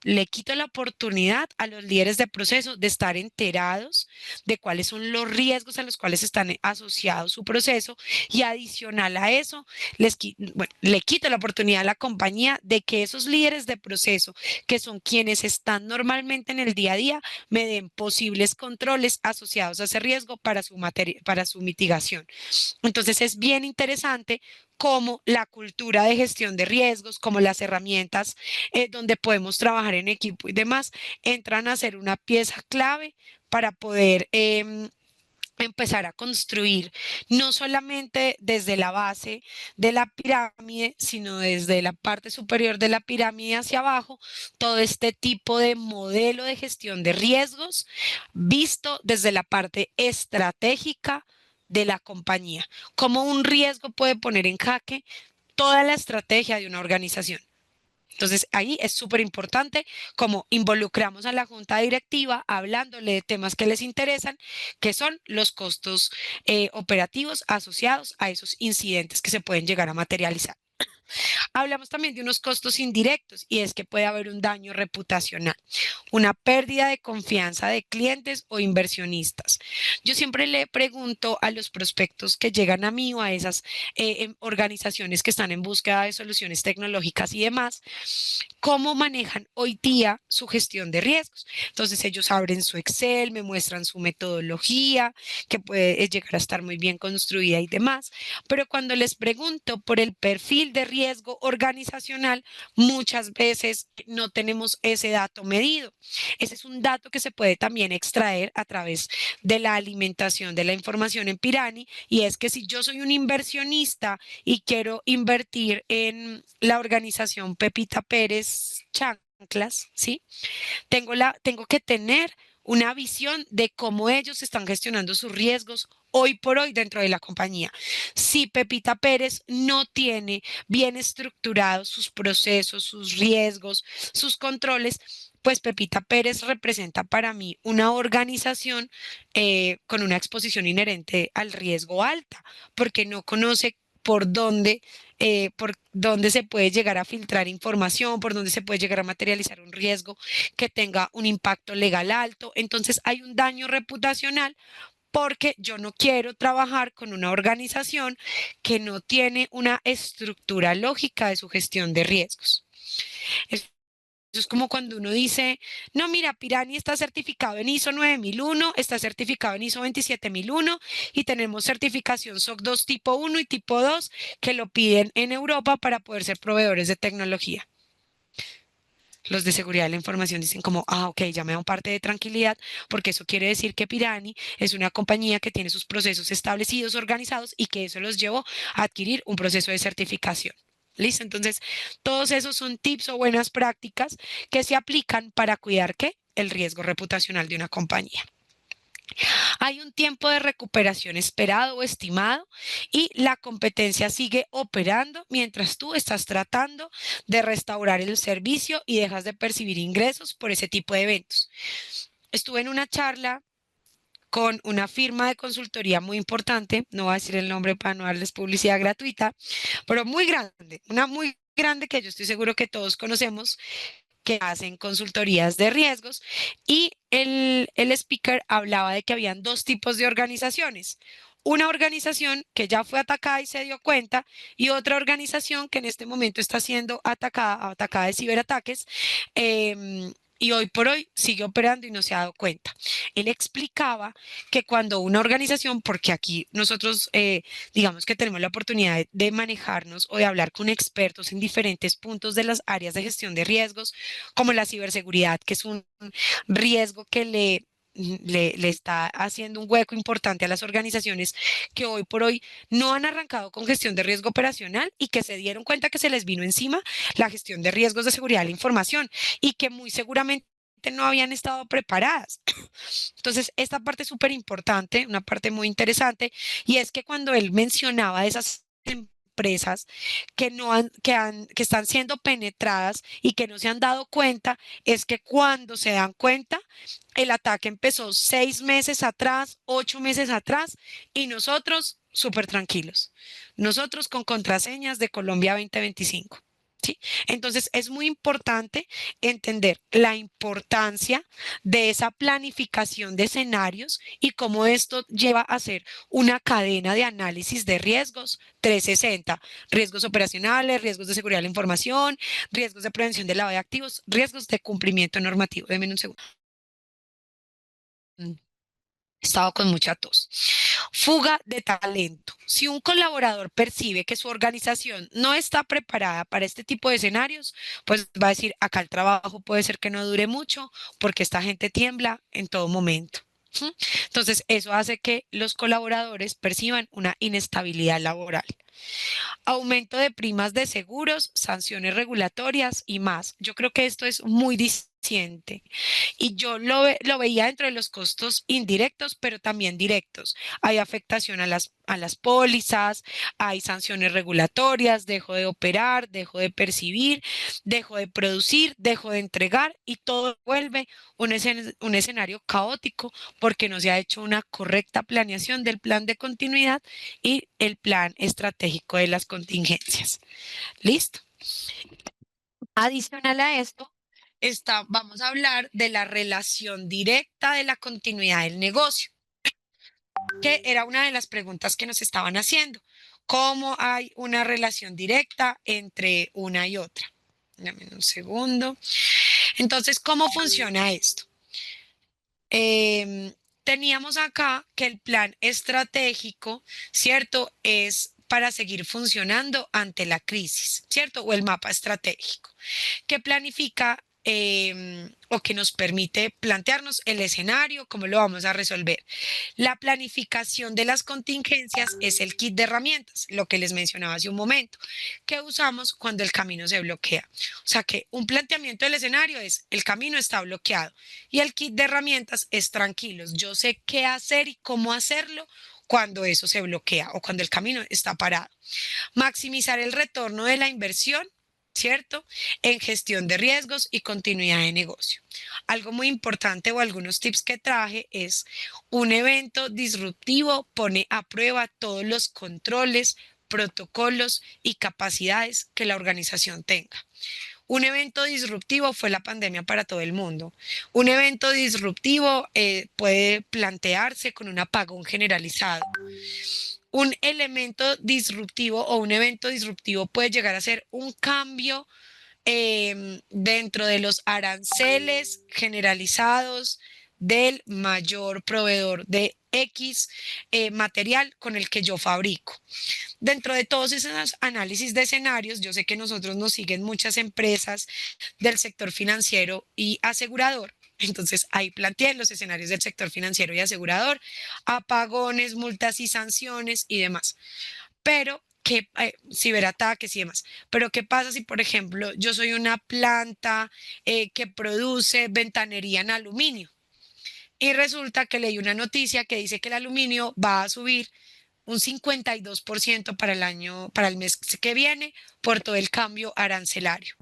le quito la oportunidad a los líderes de proceso de estar enterados de cuáles son los riesgos a los cuales están asociados su proceso, y adicional a eso, bueno, le quito la oportunidad a la compañía de que esos líderes de proceso, que son quienes están normalmente en el día a día, me den posibles controles asociados a ese riesgo para para su mitigación. Entonces es bien interesante cómo la cultura de gestión de riesgos, como las herramientas donde podemos trabajar en equipo y demás, entran a ser una pieza clave para poder empezar a construir, no solamente desde la base de la pirámide, sino desde la parte superior de la pirámide hacia abajo, todo este tipo de modelo de gestión de riesgos visto desde la parte estratégica de la compañía. Cómo un riesgo puede poner en jaque toda la estrategia de una organización. Entonces, ahí es súper importante cómo involucramos a la junta directiva hablándole de temas que les interesan, que son los costos operativos asociados a esos incidentes que se pueden llegar a materializar. Hablamos también de unos costos indirectos, y es que puede haber un daño reputacional, una pérdida de confianza de clientes o inversionistas. Yo siempre le pregunto a los prospectos que llegan a mí o a esas organizaciones que están en búsqueda de soluciones tecnológicas y demás, cómo manejan hoy día su gestión de riesgos. Entonces ellos abren su Excel, me muestran su metodología, que puede llegar a estar muy bien construida y demás, pero cuando les pregunto por el perfil de riesgo organizacional, muchas veces no tenemos ese dato medido. Ese es un dato que se puede también extraer a través de la alimentación de la información en Pirani, y es que si yo soy un inversionista y quiero invertir en la organización Pepita Pérez Chanclas, ¿sí? Tengo que tener una visión de cómo ellos están gestionando sus riesgos hoy por hoy dentro de la compañía. Si Pepita Pérez no tiene bien estructurados sus procesos, sus riesgos, sus controles, pues Pepita Pérez representa para mí una organización con una exposición inherente al riesgo alta, porque no conoce por dónde se puede llegar a filtrar información, por dónde se puede llegar a materializar un riesgo que tenga un impacto legal alto. Entonces hay un daño reputacional porque yo no quiero trabajar con una organización que no tiene una estructura lógica de su gestión de riesgos. Eso es como cuando uno dice, no, mira, Pirani está certificado en ISO 9001, está certificado en ISO 27001, y tenemos certificación SOC 2 tipo 1 y tipo 2 que lo piden en Europa para poder ser proveedores de tecnología. Los de seguridad de la información dicen como, ok, ya me da un parte de tranquilidad, porque eso quiere decir que Pirani es una compañía que tiene sus procesos establecidos, organizados, y que eso los llevó a adquirir un proceso de certificación. ¿Listo? Entonces, todos esos son tips o buenas prácticas que se aplican para cuidar ¿qué? El riesgo reputacional de una compañía. Hay un tiempo de recuperación esperado o estimado, y la competencia sigue operando mientras tú estás tratando de restaurar el servicio y dejas de percibir ingresos por ese tipo de eventos. Estuve en una charla con una firma de consultoría muy importante, no voy a decir el nombre para no darles publicidad gratuita, pero muy grande, una muy grande que yo estoy seguro que todos conocemos, que hacen consultorías de riesgos, y el speaker hablaba de que habían dos tipos de organizaciones. Una organización que ya fue atacada y se dio cuenta, y otra organización que en este momento está siendo atacada de ciberataques, y hoy por hoy sigue operando y no se ha dado cuenta. Él explicaba que cuando una organización, porque aquí nosotros digamos que tenemos la oportunidad de manejarnos o de hablar con expertos en diferentes puntos de las áreas de gestión de riesgos, como la ciberseguridad, que es un riesgo que le está haciendo un hueco importante a las organizaciones que hoy por hoy no han arrancado con gestión de riesgo operacional, y que se dieron cuenta que se les vino encima la gestión de riesgos de seguridad de la información, y que muy seguramente no habían estado preparadas. Entonces, esta parte es súper importante, una parte muy interesante, y es que cuando él mencionaba esas empresas que están siendo penetradas y que no se han dado cuenta es que cuando se dan cuenta, el ataque empezó 6 meses atrás, 8 meses atrás, y nosotros súper tranquilos. Nosotros con contraseñas de Colombia 2025. ¿Sí? Entonces es muy importante entender la importancia de esa planificación de escenarios y cómo esto lleva a ser una cadena de análisis de riesgos 360: riesgos operacionales, riesgos de seguridad de la información, riesgos de prevención del lavado de activos, riesgos de cumplimiento normativo. Deme un segundo. He estado con mucha tos. Fuga de talento. Si un colaborador percibe que su organización no está preparada para este tipo de escenarios, pues va a decir, acá el trabajo puede ser que no dure mucho porque esta gente tiembla en todo momento. ¿Sí? Entonces, eso hace que los colaboradores perciban una inestabilidad laboral. Aumento de primas de seguros, sanciones regulatorias y más. Yo creo que esto es muy diciente. Y yo lo veía dentro de los costos indirectos, pero también directos. Hay afectación a las pólizas, hay sanciones regulatorias, dejo de operar, dejo de percibir, dejo de producir, dejo de entregar y todo vuelve un escenario caótico porque no se ha hecho una correcta planeación del plan de continuidad y el plan estratégico de las contingencias. ¿Listo? Adicional a esto, vamos a hablar de la relación directa de la continuidad del negocio, que era una de las preguntas que nos estaban haciendo. ¿Cómo hay una relación directa entre una y otra? Dame un segundo. Entonces, ¿cómo funciona esto? Teníamos acá que el plan estratégico, ¿cierto? Es para seguir funcionando ante la crisis, ¿cierto? O el mapa estratégico, que planifica o que nos permite plantearnos el escenario, cómo lo vamos a resolver. La planificación de las contingencias es el kit de herramientas, lo que les mencionaba hace un momento, que usamos cuando el camino se bloquea. O sea que un planteamiento del escenario es el camino está bloqueado y el kit de herramientas es tranquilos. Yo sé qué hacer y cómo hacerlo cuando eso se bloquea o cuando el camino está parado. Maximizar el retorno de la inversión, ¿cierto? En gestión de riesgos y continuidad de negocio. Algo muy importante o algunos tips que traje es un evento disruptivo pone a prueba todos los controles, protocolos y capacidades que la organización tenga. Un evento disruptivo fue la pandemia para todo el mundo. Un evento disruptivo puede plantearse con un apagón generalizado. Un elemento disruptivo o un evento disruptivo puede llegar a ser un cambio dentro de los aranceles generalizados del mayor proveedor de X material con el que yo fabrico. Dentro de todos esos análisis de escenarios, yo sé que nosotros nos siguen muchas empresas del sector financiero y asegurador. Entonces, ahí planteé los escenarios del sector financiero y asegurador, apagones, multas y sanciones y demás. Pero, ciberataques y demás. Pero, ¿qué pasa si, por ejemplo, yo soy una planta que produce ventanería en aluminio? Y resulta que leí una noticia que dice que el aluminio va a subir un 52% para para el mes que viene por todo el cambio arancelario.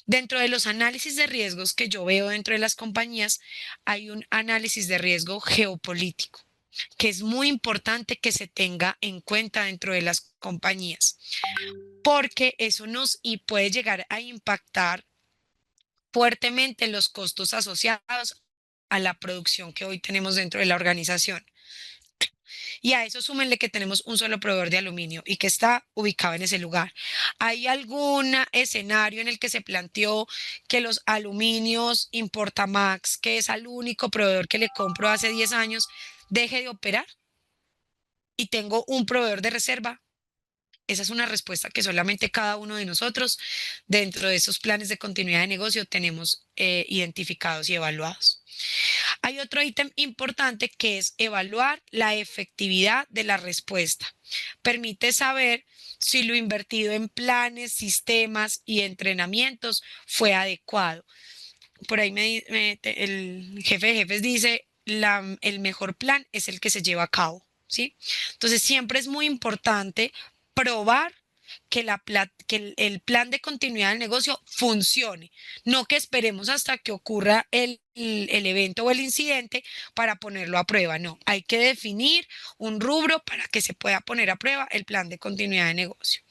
Dentro de los análisis de riesgos que yo veo dentro de las compañías, hay un análisis de riesgo geopolítico, que es muy importante que se tenga en cuenta dentro de las compañías, porque eso y puede llegar a impactar fuertemente los costos asociados a la producción que hoy tenemos dentro de la organización. Y a eso súmenle que tenemos un solo proveedor de aluminio y que está ubicado en ese lugar. ¿Hay algún escenario en el que se planteó que los aluminios Importamax, que es el único proveedor que le compro hace 10 años, deje de operar y tengo un proveedor de reserva? Esa es una respuesta que solamente cada uno de nosotros dentro de esos planes de continuidad de negocio tenemos identificados y evaluados. Hay otro ítem importante que es evaluar la efectividad de la respuesta. Permite saber si lo invertido en planes, sistemas y entrenamientos fue adecuado. Por ahí el jefe de jefes dice, el mejor plan es el que se lleva a cabo, ¿sí? Entonces siempre es muy importante probar que, que el plan de continuidad del negocio funcione, no que esperemos hasta que ocurra el evento o el incidente para ponerlo a prueba. No, hay que definir un rubro para que se pueda poner a prueba el plan de continuidad de negocio.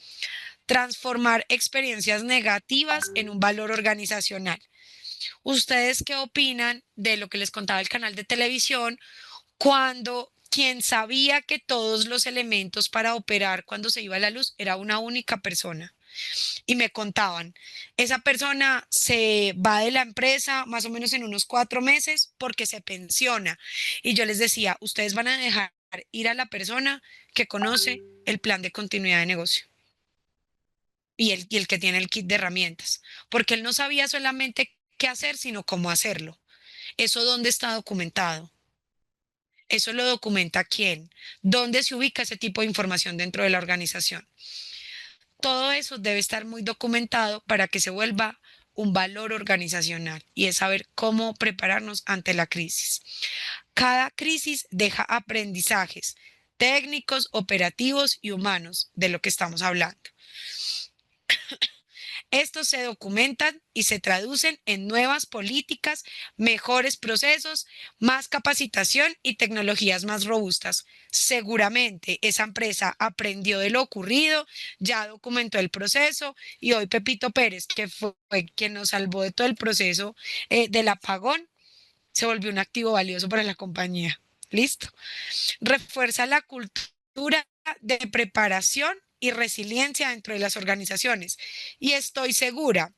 Transformar experiencias negativas en un valor organizacional. ¿Ustedes qué opinan de lo que les contaba el canal de televisión cuando quien sabía que todos los elementos para operar cuando se iba la luz era una única persona? Y me contaban, esa persona se va de la empresa más o menos en unos 4 meses porque se pensiona. Y yo les decía, ustedes van a dejar ir a la persona que conoce el plan de continuidad de negocio y el que tiene el kit de herramientas, porque él no sabía solamente qué hacer, sino cómo hacerlo. ¿Eso dónde está documentado? ¿Eso lo documenta quién? ¿Dónde se ubica ese tipo de información dentro de la organización? Todo eso debe estar muy documentado para que se vuelva un valor organizacional y es saber cómo prepararnos ante la crisis. Cada crisis deja aprendizajes técnicos, operativos y humanos de lo que estamos hablando. Estos se documentan y se traducen en nuevas políticas, mejores procesos, más capacitación y tecnologías más robustas. Seguramente esa empresa aprendió de lo ocurrido, ya documentó el proceso y hoy Pepito Pérez, que fue quien nos salvó de todo el proceso del apagón, se volvió un activo valioso para la compañía. ¿Listo? Refuerza la cultura de preparación y resiliencia dentro de las organizaciones. Y estoy segura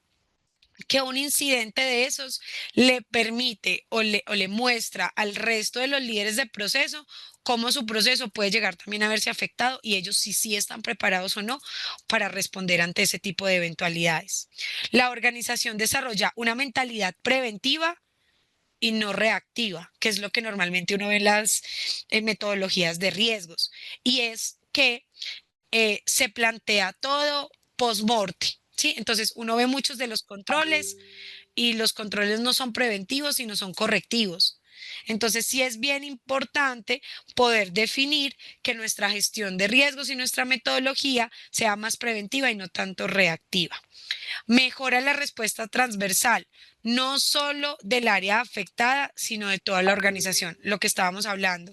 que un incidente de esos le permite o le muestra al resto de los líderes de proceso cómo su proceso puede llegar también a verse afectado y ellos si sí están preparados o no para responder ante ese tipo de eventualidades. La organización desarrolla una mentalidad preventiva y no reactiva, que es lo que normalmente uno ve en las metodologías de riesgos. Y es que se plantea todo post-morte, ¿sí? Entonces uno ve muchos de los controles y los controles no son preventivos, sino son correctivos. Entonces sí es bien importante poder definir que nuestra gestión de riesgos y nuestra metodología sea más preventiva y no tanto reactiva. Mejora la respuesta transversal, no solo del área afectada, sino de toda la organización, lo que estábamos hablando.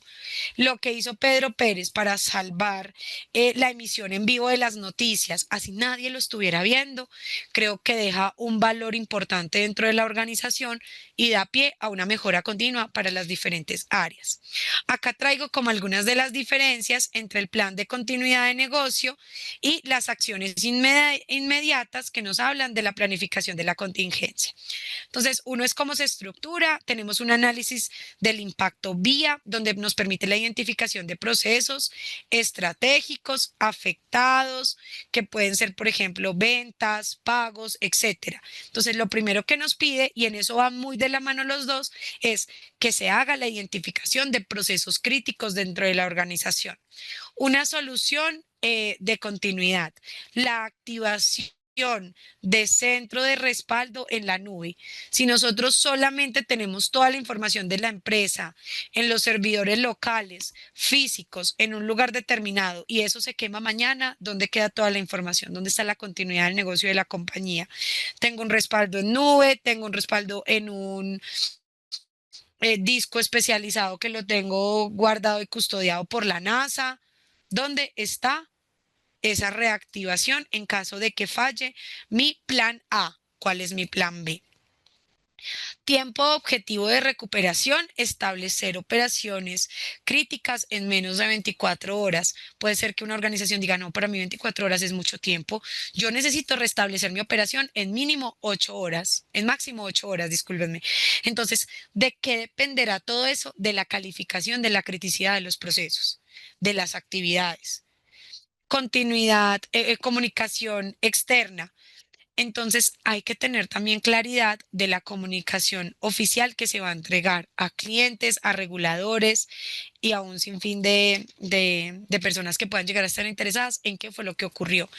Lo que hizo Pedro Pérez para salvar la emisión en vivo de las noticias, así nadie lo estuviera viendo, creo que deja un valor importante dentro de la organización y da pie a una mejora continua para las diferentes áreas. Acá traigo como algunas de las diferencias entre el plan de continuidad de negocio y las acciones inmediatas que nos hablan de la planificación de la contingencia. Entonces, uno es cómo se estructura, tenemos un análisis del impacto vía, donde nos permite la identificación de procesos estratégicos afectados, que pueden ser, por ejemplo, ventas, pagos, etcétera. Entonces, lo primero que nos pide, y en eso van muy de la mano los dos, es que se haga la identificación de procesos críticos dentro de la organización. Una solución de continuidad, la activación de centro de respaldo en la nube. Si nosotros solamente tenemos toda la información de la empresa en los servidores locales, físicos, en un lugar determinado y eso se quema mañana, ¿dónde queda toda la información? ¿Dónde está la continuidad del negocio de la compañía? Tengo un respaldo en nube, tengo un respaldo en un disco especializado que lo tengo guardado y custodiado por la NASA. ¿Dónde está esa reactivación en caso de que falle mi plan A? ¿Cuál es mi plan B? Tiempo objetivo de recuperación, establecer operaciones críticas en menos de 24 horas. Puede ser que una organización diga, no, para mí 24 horas es mucho tiempo. Yo necesito restablecer mi operación en mínimo 8 horas, en máximo 8 horas, discúlpenme. Entonces, ¿de qué dependerá todo eso? De la calificación de la criticidad de los procesos, de las actividades. Continuidad, comunicación externa. Entonces hay que tener también claridad de la comunicación oficial que se va a entregar a clientes, a reguladores y a un sinfín de personas que puedan llegar a estar interesadas en qué fue lo que ocurrió.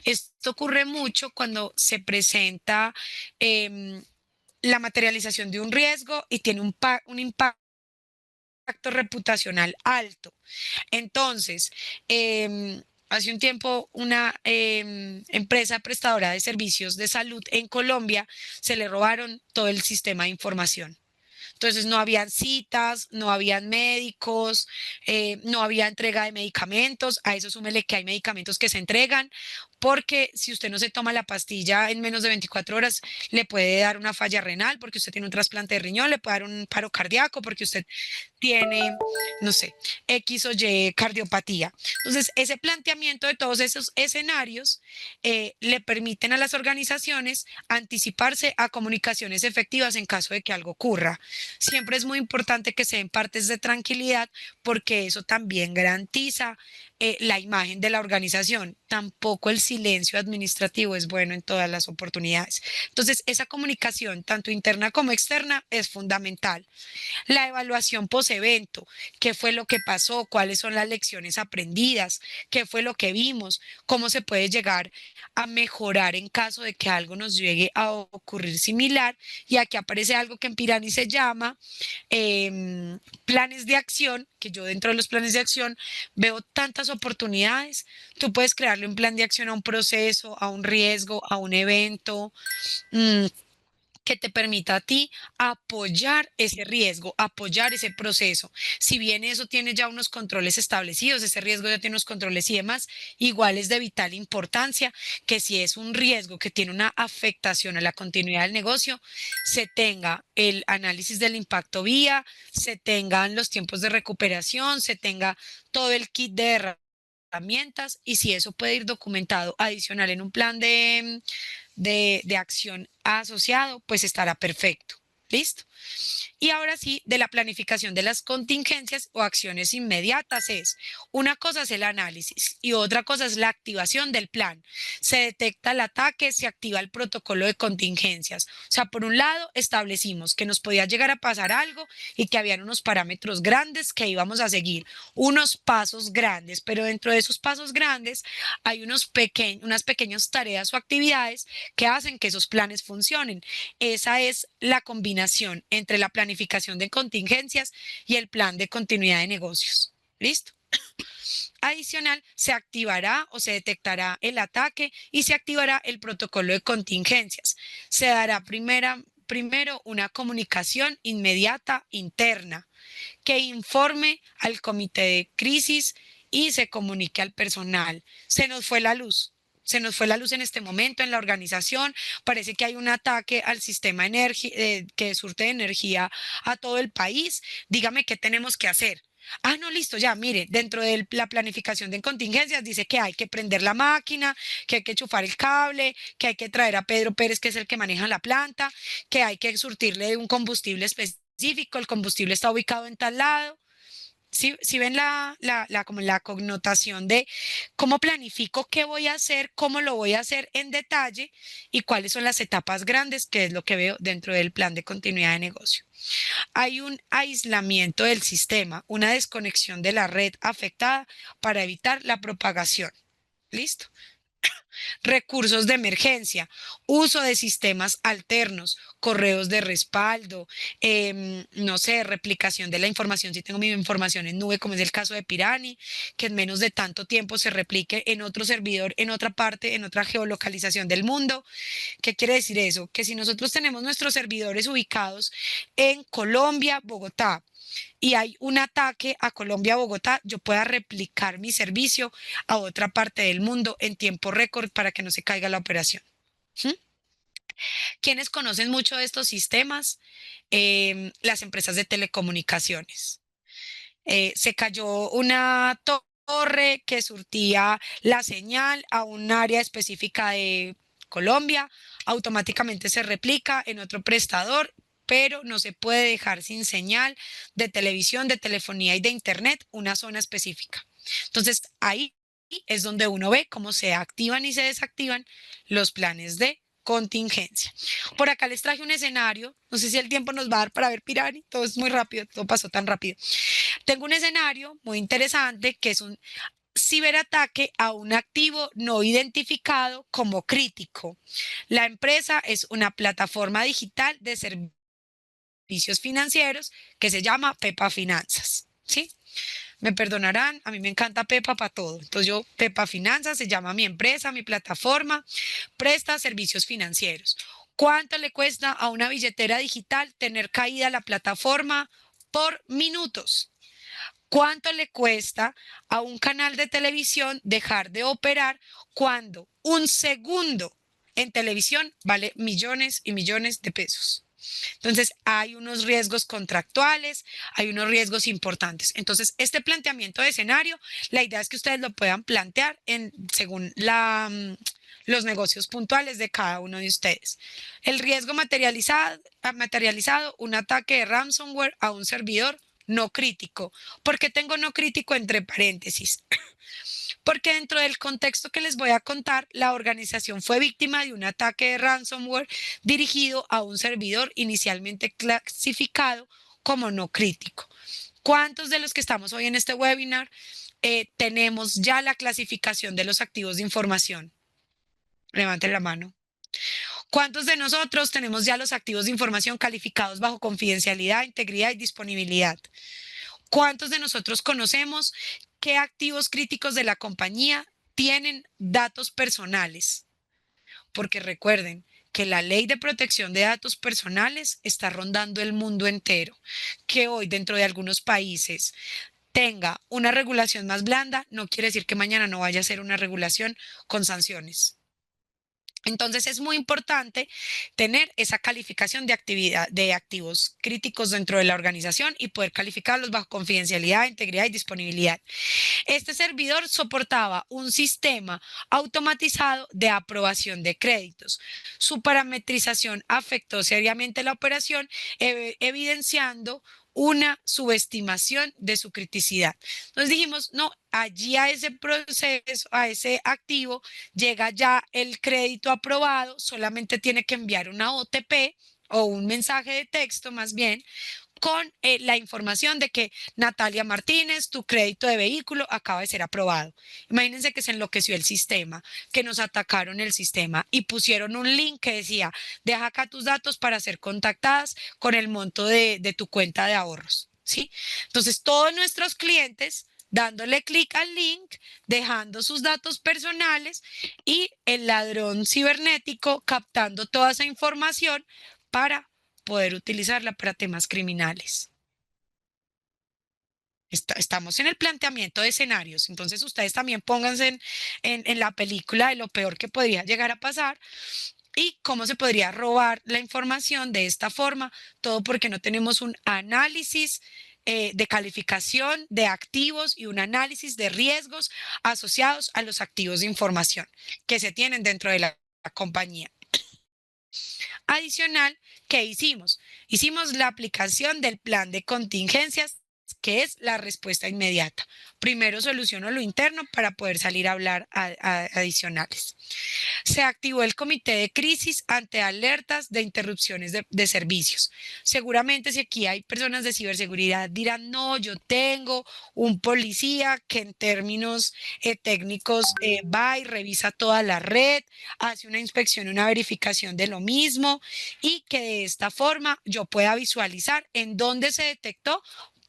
Esto ocurre mucho cuando se presenta em, la materialización de un riesgo y tiene un impacto reputacional alto. Entonces, Hace un tiempo, una empresa prestadora de servicios de salud en Colombia se le robaron todo el sistema de información. Entonces no habían citas, no habían médicos, no había entrega de medicamentos. A eso súmele que hay medicamentos que se entregan porque si usted no se toma la pastilla en menos de 24 horas, le puede dar una falla renal porque usted tiene un trasplante de riñón, le puede dar un paro cardíaco porque usted tiene, no sé, X o Y cardiopatía. Entonces, ese planteamiento de todos esos escenarios le permiten a las organizaciones anticiparse a comunicaciones efectivas en caso de que algo ocurra. Siempre es muy importante que se den partes de tranquilidad porque eso también garantiza la imagen de la organización. Tampoco el silencio administrativo es bueno en todas las oportunidades. Entonces, esa comunicación, tanto interna como externa, es fundamental. La evaluación post-evento, qué fue lo que pasó, cuáles son las lecciones aprendidas, qué fue lo que vimos, cómo se puede llegar a mejorar en caso de que algo nos llegue a ocurrir similar. Y aquí aparece algo que en Pirani se llama planes de acción, que yo dentro de los planes de acción veo tantas oportunidades. Tú puedes crearle un plan de acción a un proceso, a un riesgo, a un evento. mmm, que te permita a ti apoyar ese riesgo, apoyar ese proceso. Si bien eso tiene ya unos controles establecidos, ese riesgo ya tiene unos controles y demás, igual es de vital importancia que si es un riesgo que tiene una afectación a la continuidad del negocio, se tenga el análisis del impacto vía, se tengan los tiempos de recuperación, se tenga todo el kit de herramientas y si eso puede ir documentado adicional en un plan de acción asociado, pues estará perfecto. ¿Listo? Y ahora sí, de la planificación de las contingencias o acciones inmediatas es, una cosa es el análisis y otra cosa es la activación del plan. Se detecta el ataque, se activa el protocolo de contingencias. O sea, por un lado, establecimos que nos podía llegar a pasar algo y que habían unos parámetros grandes que íbamos a seguir, unos pasos grandes, pero dentro de esos pasos grandes hay unas pequeñas tareas o actividades que hacen que esos planes funcionen. Esa es la combinación entre la planificación de contingencias y el plan de continuidad de negocios. ¿Listo? Adicional, se activará o se detectará el ataque y se activará el protocolo de contingencias. Se dará primero una comunicación inmediata interna que informe al comité de crisis y se comunique al personal. Se nos fue la luz. Se nos fue la luz en este momento en la organización. Parece que hay un ataque al sistema que surte de energía a todo el país. Dígame qué tenemos que hacer. Ah, no, listo, ya, mire, dentro de la planificación de contingencias dice que hay que prender la máquina, que hay que enchufar el cable, que hay que traer a Pedro Pérez, que es el que maneja la planta, que hay que surtirle de un combustible específico, el combustible está ubicado en tal lado. Si ven como la connotación de cómo planifico qué voy a hacer, cómo lo voy a hacer en detalle y cuáles son las etapas grandes, que es lo que veo dentro del plan de continuidad de negocio. Hay un aislamiento del sistema, una desconexión de la red afectada para evitar la propagación. ¿Listo? Recursos de emergencia, uso de sistemas alternos, correos de respaldo, no sé, replicación de la información, si tengo mi información en nube, como es el caso de Pirani, que en menos de tanto tiempo se replique en otro servidor, en otra parte, en otra geolocalización del mundo. ¿Qué quiere decir eso? Que si nosotros tenemos nuestros servidores ubicados en Colombia, Bogotá, y hay un ataque a Colombia, Bogotá, yo pueda replicar mi servicio a otra parte del mundo en tiempo récord para que no se caiga la operación. ¿Mm? ¿Quiénes conocen mucho de estos sistemas? Las empresas de telecomunicaciones. Se cayó una torre que surtía la señal a un área específica de Colombia, automáticamente se replica en otro prestador, pero no se puede dejar sin señal de televisión, de telefonía y de internet una zona específica. Entonces, ahí es donde uno ve cómo se activan y se desactivan los planes de contingencia. Por acá les traje un escenario, no sé si el tiempo nos va a dar para ver Pirani, todo es muy rápido, todo pasó tan rápido. Tengo un escenario muy interesante que es un ciberataque a un activo no identificado como crítico. La empresa es una plataforma digital de servicios financieros que se llama Pepa Finanzas, ¿sí? Me perdonarán, a mí me encanta Pepa para todo. Entonces yo, Pepa Finanzas, se llama mi empresa, mi plataforma, presta servicios financieros. ¿Cuánto le cuesta a una billetera digital tener caída la plataforma por minutos? ¿Cuánto le cuesta a un canal de televisión dejar de operar cuando un segundo en televisión vale millones y millones de pesos? Entonces, hay unos riesgos contractuales, hay unos riesgos importantes. Entonces, este planteamiento de escenario, la idea es que ustedes lo puedan plantear según los negocios puntuales de cada uno de ustedes. El riesgo materializado, un ataque de ransomware a un servidor no crítico. ¿Por qué tengo no crítico entre paréntesis? Porque dentro del contexto que les voy a contar, la organización fue víctima de un ataque de ransomware dirigido a un servidor inicialmente clasificado como no crítico. ¿Cuántos de los que estamos hoy en este webinar tenemos ya la clasificación de los activos de información? Levanten la mano. ¿Cuántos de nosotros tenemos ya los activos de información calificados bajo confidencialidad, integridad y disponibilidad? ¿Cuántos de nosotros conocemos qué activos críticos de la compañía tienen datos personales? Porque recuerden que la ley de protección de datos personales está rondando el mundo entero. Que hoy dentro de algunos países tenga una regulación más blanda, no quiere decir que mañana no vaya a ser una regulación con sanciones. Entonces es muy importante tener esa calificación de actividad de activos críticos dentro de la organización y poder calificarlos bajo confidencialidad, integridad y disponibilidad. Este servidor soportaba un sistema automatizado de aprobación de créditos. Su parametrización afectó seriamente la operación, evidenciando una subestimación de su criticidad. Entonces dijimos, no, allí a ese proceso, a ese activo, llega ya el crédito aprobado, solamente tiene que enviar una OTP o un mensaje de texto más bien, con la información de que Natalia Martínez, tu crédito de vehículo acaba de ser aprobado. Imagínense que se enloqueció el sistema, que nos atacaron el sistema y pusieron un link que decía, deja acá tus datos para ser contactadas con el monto de tu cuenta de ahorros, ¿sí? Entonces, todos nuestros clientes dándole clic al link, dejando sus datos personales y el ladrón cibernético captando toda esa información para poder utilizarla para temas criminales. Estamos en el planteamiento de escenarios, entonces ustedes también pónganse en la película de lo peor que podría llegar a pasar y cómo se podría robar la información de esta forma, todo porque no tenemos un análisis de calificación de activos y un análisis de riesgos asociados a los activos de información que se tienen dentro de la compañía. Adicional, ¿qué hicimos? Hicimos la aplicación del plan de contingencias, que es la respuesta inmediata. Primero soluciono lo interno para poder salir a hablar adicionales. Se activó el comité de crisis ante alertas de interrupciones de servicios. Seguramente si aquí hay personas de ciberseguridad dirán, no, yo tengo un policía que en términos técnicos va y revisa toda la red, hace una inspección, una verificación de lo mismo y que de esta forma yo pueda visualizar en dónde se detectó,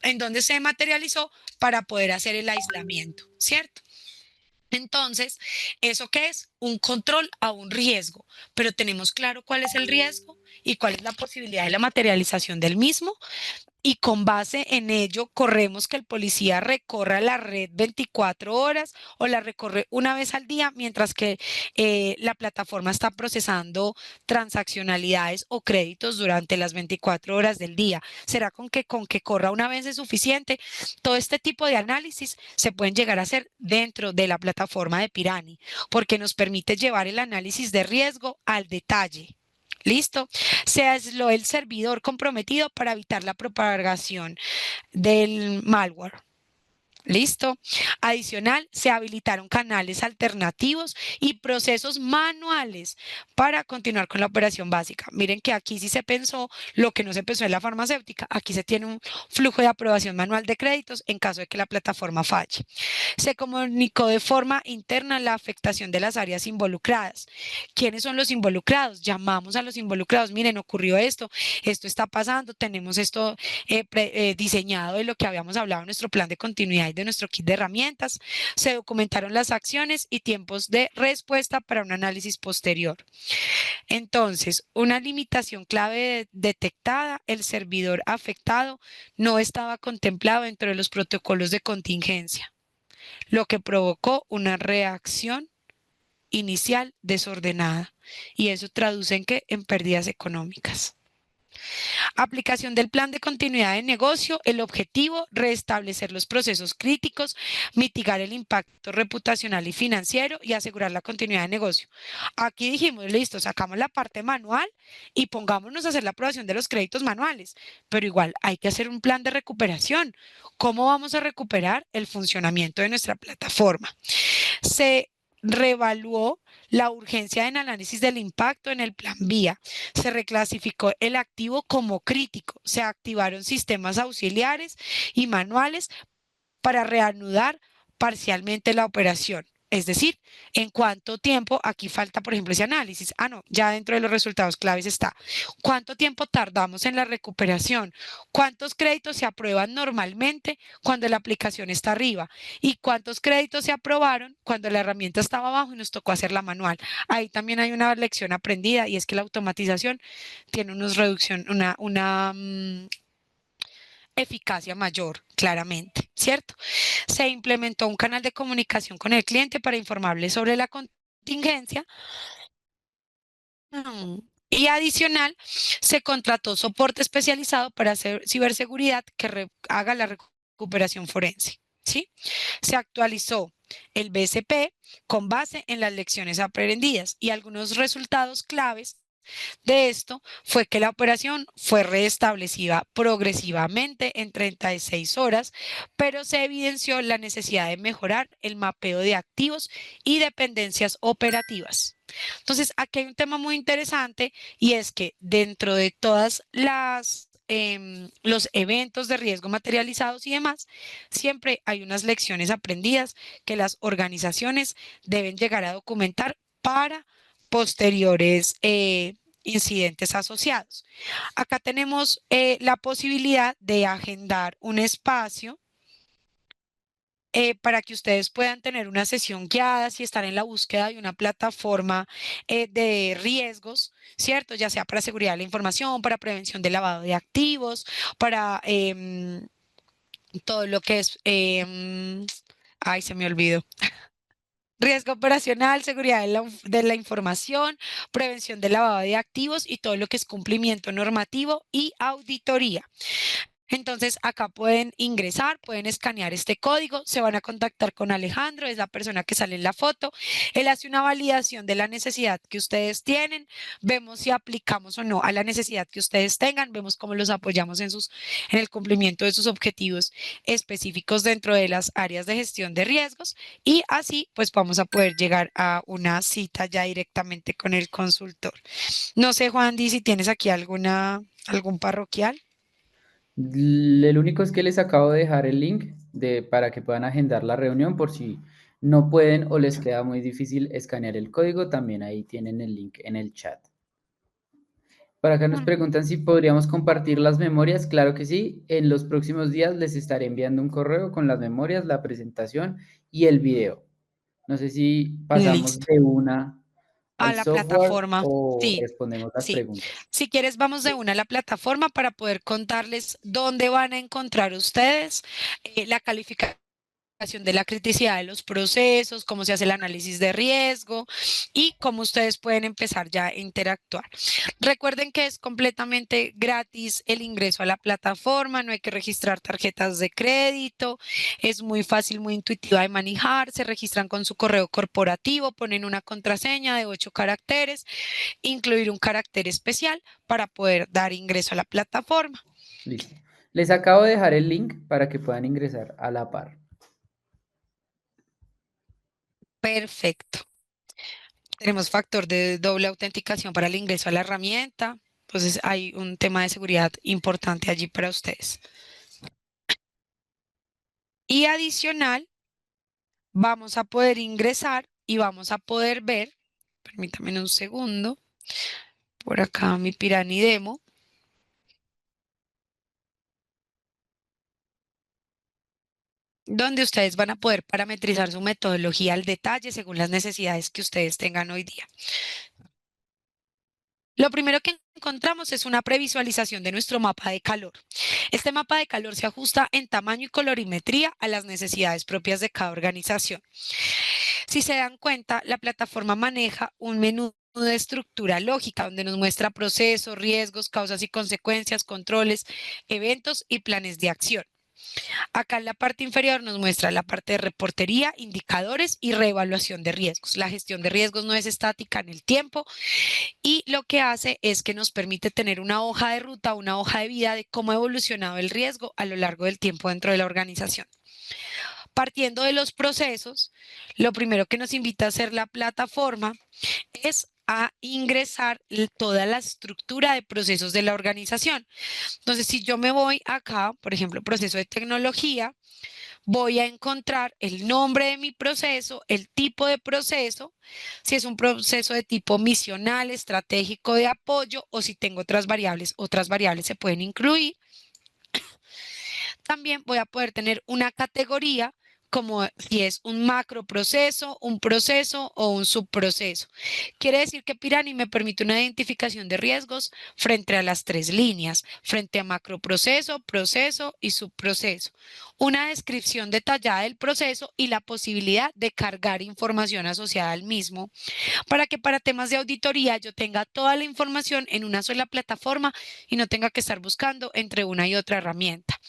en dónde se materializó para poder hacer el aislamiento, ¿cierto? Entonces, ¿eso qué es? Un control a un riesgo, pero tenemos claro cuál es el riesgo y cuál es la posibilidad de la materialización del mismo. Y con base en ello, corremos que el policía recorra la red 24 horas o la recorre una vez al día, mientras que la plataforma está procesando transaccionalidades o créditos durante las 24 horas del día. ¿Será con que corra una vez es suficiente? Todo este tipo de análisis se pueden llegar a hacer dentro de la plataforma de Pirani, porque nos permite llevar el análisis de riesgo al detalle. ¿Listo? Se aisló el servidor comprometido para evitar la propagación del malware. ¿Listo? Adicional, se habilitaron canales alternativos y procesos manuales para continuar con la operación básica. Miren que aquí sí se pensó lo que no se pensó en la farmacéutica. Aquí se tiene un flujo de aprobación manual de créditos en caso de que la plataforma falle. Se comunicó de forma interna la afectación de las áreas involucradas. ¿Quiénes son los involucrados? Llamamos a los involucrados. Miren, ocurrió esto, esto está pasando, tenemos esto diseñado de lo que habíamos hablado en nuestro plan de continuidad de nuestro kit de herramientas, se documentaron las acciones y tiempos de respuesta para un análisis posterior. Entonces, una limitación clave detectada, el servidor afectado no estaba contemplado dentro de los protocolos de contingencia, lo que provocó una reacción inicial desordenada. Y eso traduce en qué? En pérdidas económicas. Aplicación del plan de continuidad de negocio. El objetivo, restablecer los procesos críticos, mitigar el impacto reputacional y financiero y asegurar la continuidad de negocio. Aquí dijimos, listo, sacamos la parte manual y pongámonos a hacer la aprobación de los créditos manuales, pero igual hay que hacer un plan de recuperación. ¿Cómo vamos a recuperar el funcionamiento de nuestra plataforma? Se reevaluó la urgencia en análisis del impacto en el plan vía. Se reclasificó el activo como crítico. Se activaron sistemas auxiliares y manuales para reanudar parcialmente la operación. Es decir, en cuánto tiempo, aquí falta, por ejemplo, ese análisis. Ah, no, ya dentro de los resultados claves está. ¿Cuánto tiempo tardamos en la recuperación? ¿Cuántos créditos se aprueban normalmente cuando la aplicación está arriba? ¿Y cuántos créditos se aprobaron cuando la herramienta estaba abajo y nos tocó hacerla manual? Ahí también hay una lección aprendida y es que la automatización tiene una eficacia mayor, claramente, ¿cierto? Se implementó un canal de comunicación con el cliente para informarle sobre la contingencia. Y adicional, se contrató soporte especializado para hacer ciberseguridad que haga la recuperación forense. ¿Sí? Se actualizó el BCP con base en las lecciones aprendidas y algunos resultados claves de esto fue que la operación fue restablecida progresivamente en 36 horas, pero se evidenció la necesidad de mejorar el mapeo de activos y dependencias operativas. Entonces, aquí hay un tema muy interesante y es que dentro de todas los eventos de riesgo materializados y demás, siempre hay unas lecciones aprendidas que las organizaciones deben llegar a documentar para posteriores incidentes asociados. Acá tenemos la posibilidad de agendar un espacio para que ustedes puedan tener una sesión guiada si están en la búsqueda de una plataforma de riesgos, ¿cierto? Ya sea para seguridad de la información, para prevención de lavado de activos, para todo lo que es, ay, se me olvidó. Riesgo operacional, seguridad de la información, prevención del lavado de activos y todo lo que es cumplimiento normativo y auditoría. Entonces, acá pueden ingresar, pueden escanear este código, se van a contactar con Alejandro, es la persona que sale en la foto. Él hace una validación de la necesidad que ustedes tienen, vemos si aplicamos o no a la necesidad que ustedes tengan, vemos cómo los apoyamos en el cumplimiento de sus objetivos específicos dentro de las áreas de gestión de riesgos y así pues vamos a poder llegar a una cita ya directamente con el consultor. No sé, Juan, si tienes aquí algún parroquial. El único es que les acabo de dejar el link para que puedan agendar la reunión por si no pueden o les queda muy difícil escanear el código, también ahí tienen el link en el chat. Por acá nos preguntan si podríamos compartir las memorias. Claro que sí. En los próximos días les estaré enviando un correo con las memorias, la presentación y el video. No sé si pasamos Listo. de una A al la software plataforma. o Sí, respondemos las sí. preguntas. Si quieres, vamos de una a la plataforma para poder contarles dónde van a encontrar ustedes la calificación de la criticidad de los procesos, cómo se hace el análisis de riesgo y cómo ustedes pueden empezar ya a interactuar. Recuerden que es completamente gratis el ingreso a la plataforma, no hay que registrar tarjetas de crédito, es muy fácil, muy intuitiva de manejar, se registran con su correo corporativo, ponen una contraseña de 8 caracteres, incluir un carácter especial para poder dar ingreso a la plataforma. Listo. Les acabo de dejar el link para que puedan ingresar a la par. Perfecto. Tenemos factor de doble autenticación para el ingreso a la herramienta. Entonces hay un tema de seguridad importante allí para ustedes. Y adicional, vamos a poder ingresar y vamos a poder ver, permítame un segundo, por acá mi Piranidemo. donde ustedes van a poder parametrizar su metodología al detalle según las necesidades que ustedes tengan hoy día. Lo primero que encontramos es una previsualización de nuestro mapa de calor. Este mapa de calor se ajusta en tamaño y colorimetría a las necesidades propias de cada organización. Si se dan cuenta, la plataforma maneja un menú de estructura lógica donde nos muestra procesos, riesgos, causas y consecuencias, controles, eventos y planes de acción. Acá en la parte inferior nos muestra la parte de reportería, indicadores y reevaluación de riesgos. La gestión de riesgos no es estática en el tiempo y lo que hace es que nos permite tener una hoja de ruta, una hoja de vida de cómo ha evolucionado el riesgo a lo largo del tiempo dentro de la organización. Partiendo de los procesos, lo primero que nos invita a hacer la plataforma es a ingresar toda la estructura de procesos de la organización. Entonces, si yo me voy acá, por ejemplo, proceso de tecnología, voy a encontrar el nombre de mi proceso, el tipo de proceso, si es un proceso de tipo misional, estratégico de apoyo o si tengo otras variables se pueden incluir. También voy a poder tener una categoría como si es un macroproceso, un proceso o un subproceso. Quiere decir que Pirani me permite una identificación de riesgos frente a las tres líneas, frente a macroproceso, proceso y subproceso. Una descripción detallada del proceso y la posibilidad de cargar información asociada al mismo para que para temas de auditoría yo tenga toda la información en una sola plataforma y no tenga que estar buscando entre una y otra herramienta.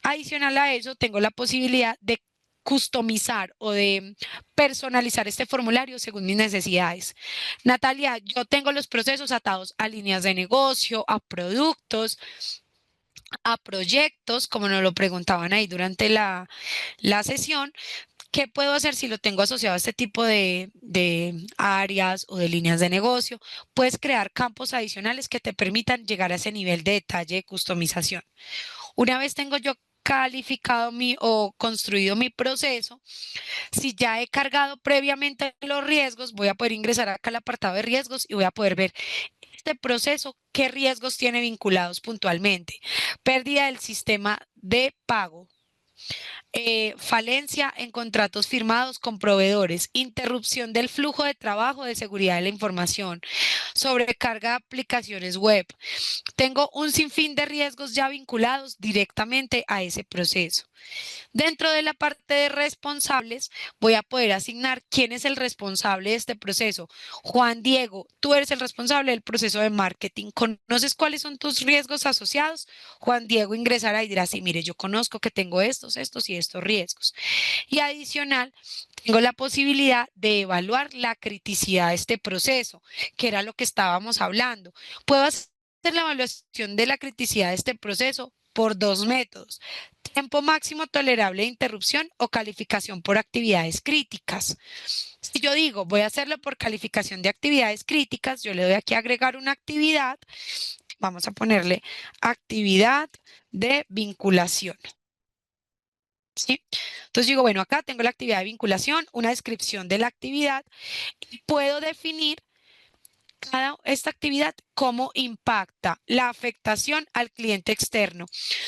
Adicional a eso, tengo la posibilidad de customizar o de personalizar este formulario según mis necesidades. Natalia, yo tengo los procesos atados a líneas de negocio, a productos, a proyectos, como nos lo preguntaban ahí durante la sesión. ¿Qué puedo hacer si lo tengo asociado a este tipo de áreas o de líneas de negocio? Puedes crear campos adicionales que te permitan llegar a ese nivel de detalle de customización. Una vez tengo yo calificado o construido mi proceso, si ya he cargado previamente los riesgos, voy a poder ingresar acá al apartado de riesgos y voy a poder ver este proceso, qué riesgos tiene vinculados puntualmente. Pérdida del sistema de pago, falencia en contratos firmados con proveedores, interrupción del flujo de trabajo de seguridad de la información, sobrecarga de aplicaciones web. Tengo un sinfín de riesgos ya vinculados directamente a ese proceso. Dentro de la parte de responsables, voy a poder asignar quién es el responsable de este proceso. Juan Diego, tú eres el responsable del proceso de marketing. ¿Conoces cuáles son tus riesgos asociados? Juan Diego ingresará y dirá, sí, mire, yo conozco que tengo estos y estos riesgos. Y adicional, tengo la posibilidad de evaluar la criticidad de este proceso, que era lo que estábamos hablando. Puedo hacer la evaluación de la criticidad de este proceso por dos métodos: tiempo máximo tolerable de interrupción o calificación por actividades críticas. Si yo digo, voy a hacerlo por calificación de actividades críticas, yo le doy aquí a agregar una actividad. Vamos a ponerle actividad de vinculación. ¿Sí? Entonces digo, bueno, acá tengo la actividad de vinculación, una descripción de la actividad y puedo definir esta actividad cómo impacta la afectación al cliente externo.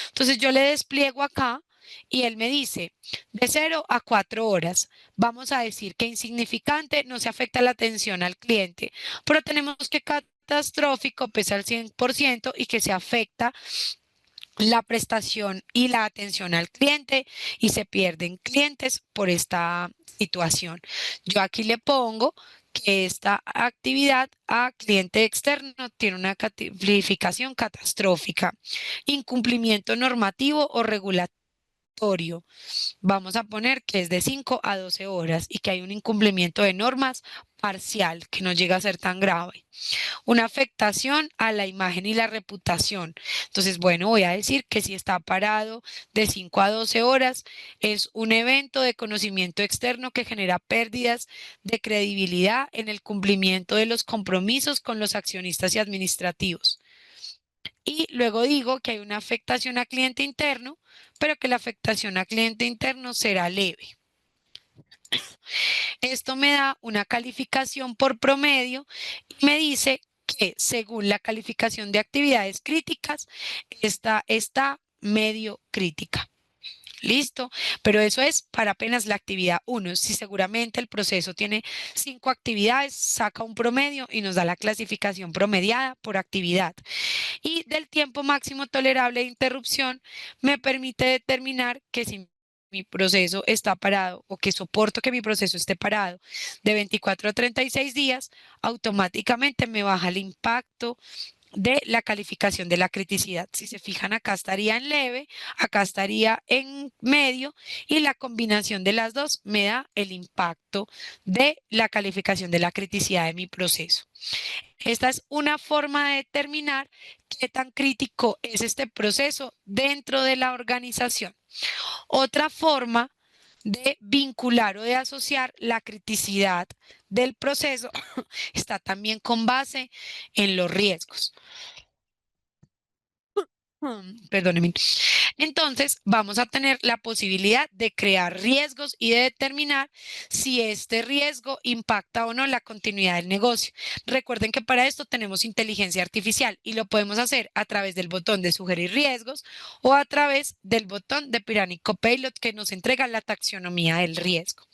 Entonces yo le despliego acá y él me dice, de 0 a 4 horas, vamos a decir que insignificante, no se afecta la atención al cliente, pero tenemos que catastrófico pesa al 100% y que se afecta la prestación y la atención al cliente y se pierden clientes por esta situación. Yo aquí le pongo que esta actividad a cliente externo tiene una calificación catastrófica, incumplimiento normativo o regulatorio. Vamos a poner que es de 5 a 12 horas y que hay un incumplimiento de normas parcial que no llega a ser tan grave. Una afectación a la imagen y la reputación. Entonces, bueno, voy a decir que si está parado de 5 a 12 horas, es un evento de conocimiento externo que genera pérdidas de credibilidad en el cumplimiento de los compromisos con los accionistas y administrativos. Y luego digo que hay una afectación a cliente interno, pero que la afectación a cliente interno será leve. Esto me da una calificación por promedio y me dice que según la calificación de actividades críticas, esta está medio crítica. Listo, pero eso es para apenas la actividad uno. Si seguramente el proceso tiene 5 actividades, saca un promedio y nos da la clasificación promediada por actividad. Y del tiempo máximo tolerable de interrupción me permite determinar que si mi proceso está parado o que soporto que mi proceso esté parado de 24 a 36 días, automáticamente me baja el impacto de la calificación de la criticidad. Si se fijan, acá estaría en leve, acá estaría en medio y la combinación de las dos me da el impacto de la calificación de la criticidad de mi proceso. Esta es una forma de determinar qué tan crítico es este proceso dentro de la organización. Otra forma de vincular o de asociar la criticidad del proceso está también con base en los riesgos. Perdónenme. Entonces, vamos a tener la posibilidad de crear riesgos y de determinar si este riesgo impacta o no la continuidad del negocio. Recuerden que para esto tenemos inteligencia artificial y lo podemos hacer a través del botón de sugerir riesgos o a través del botón de Piranha Copilot que nos entrega la taxonomía del riesgo.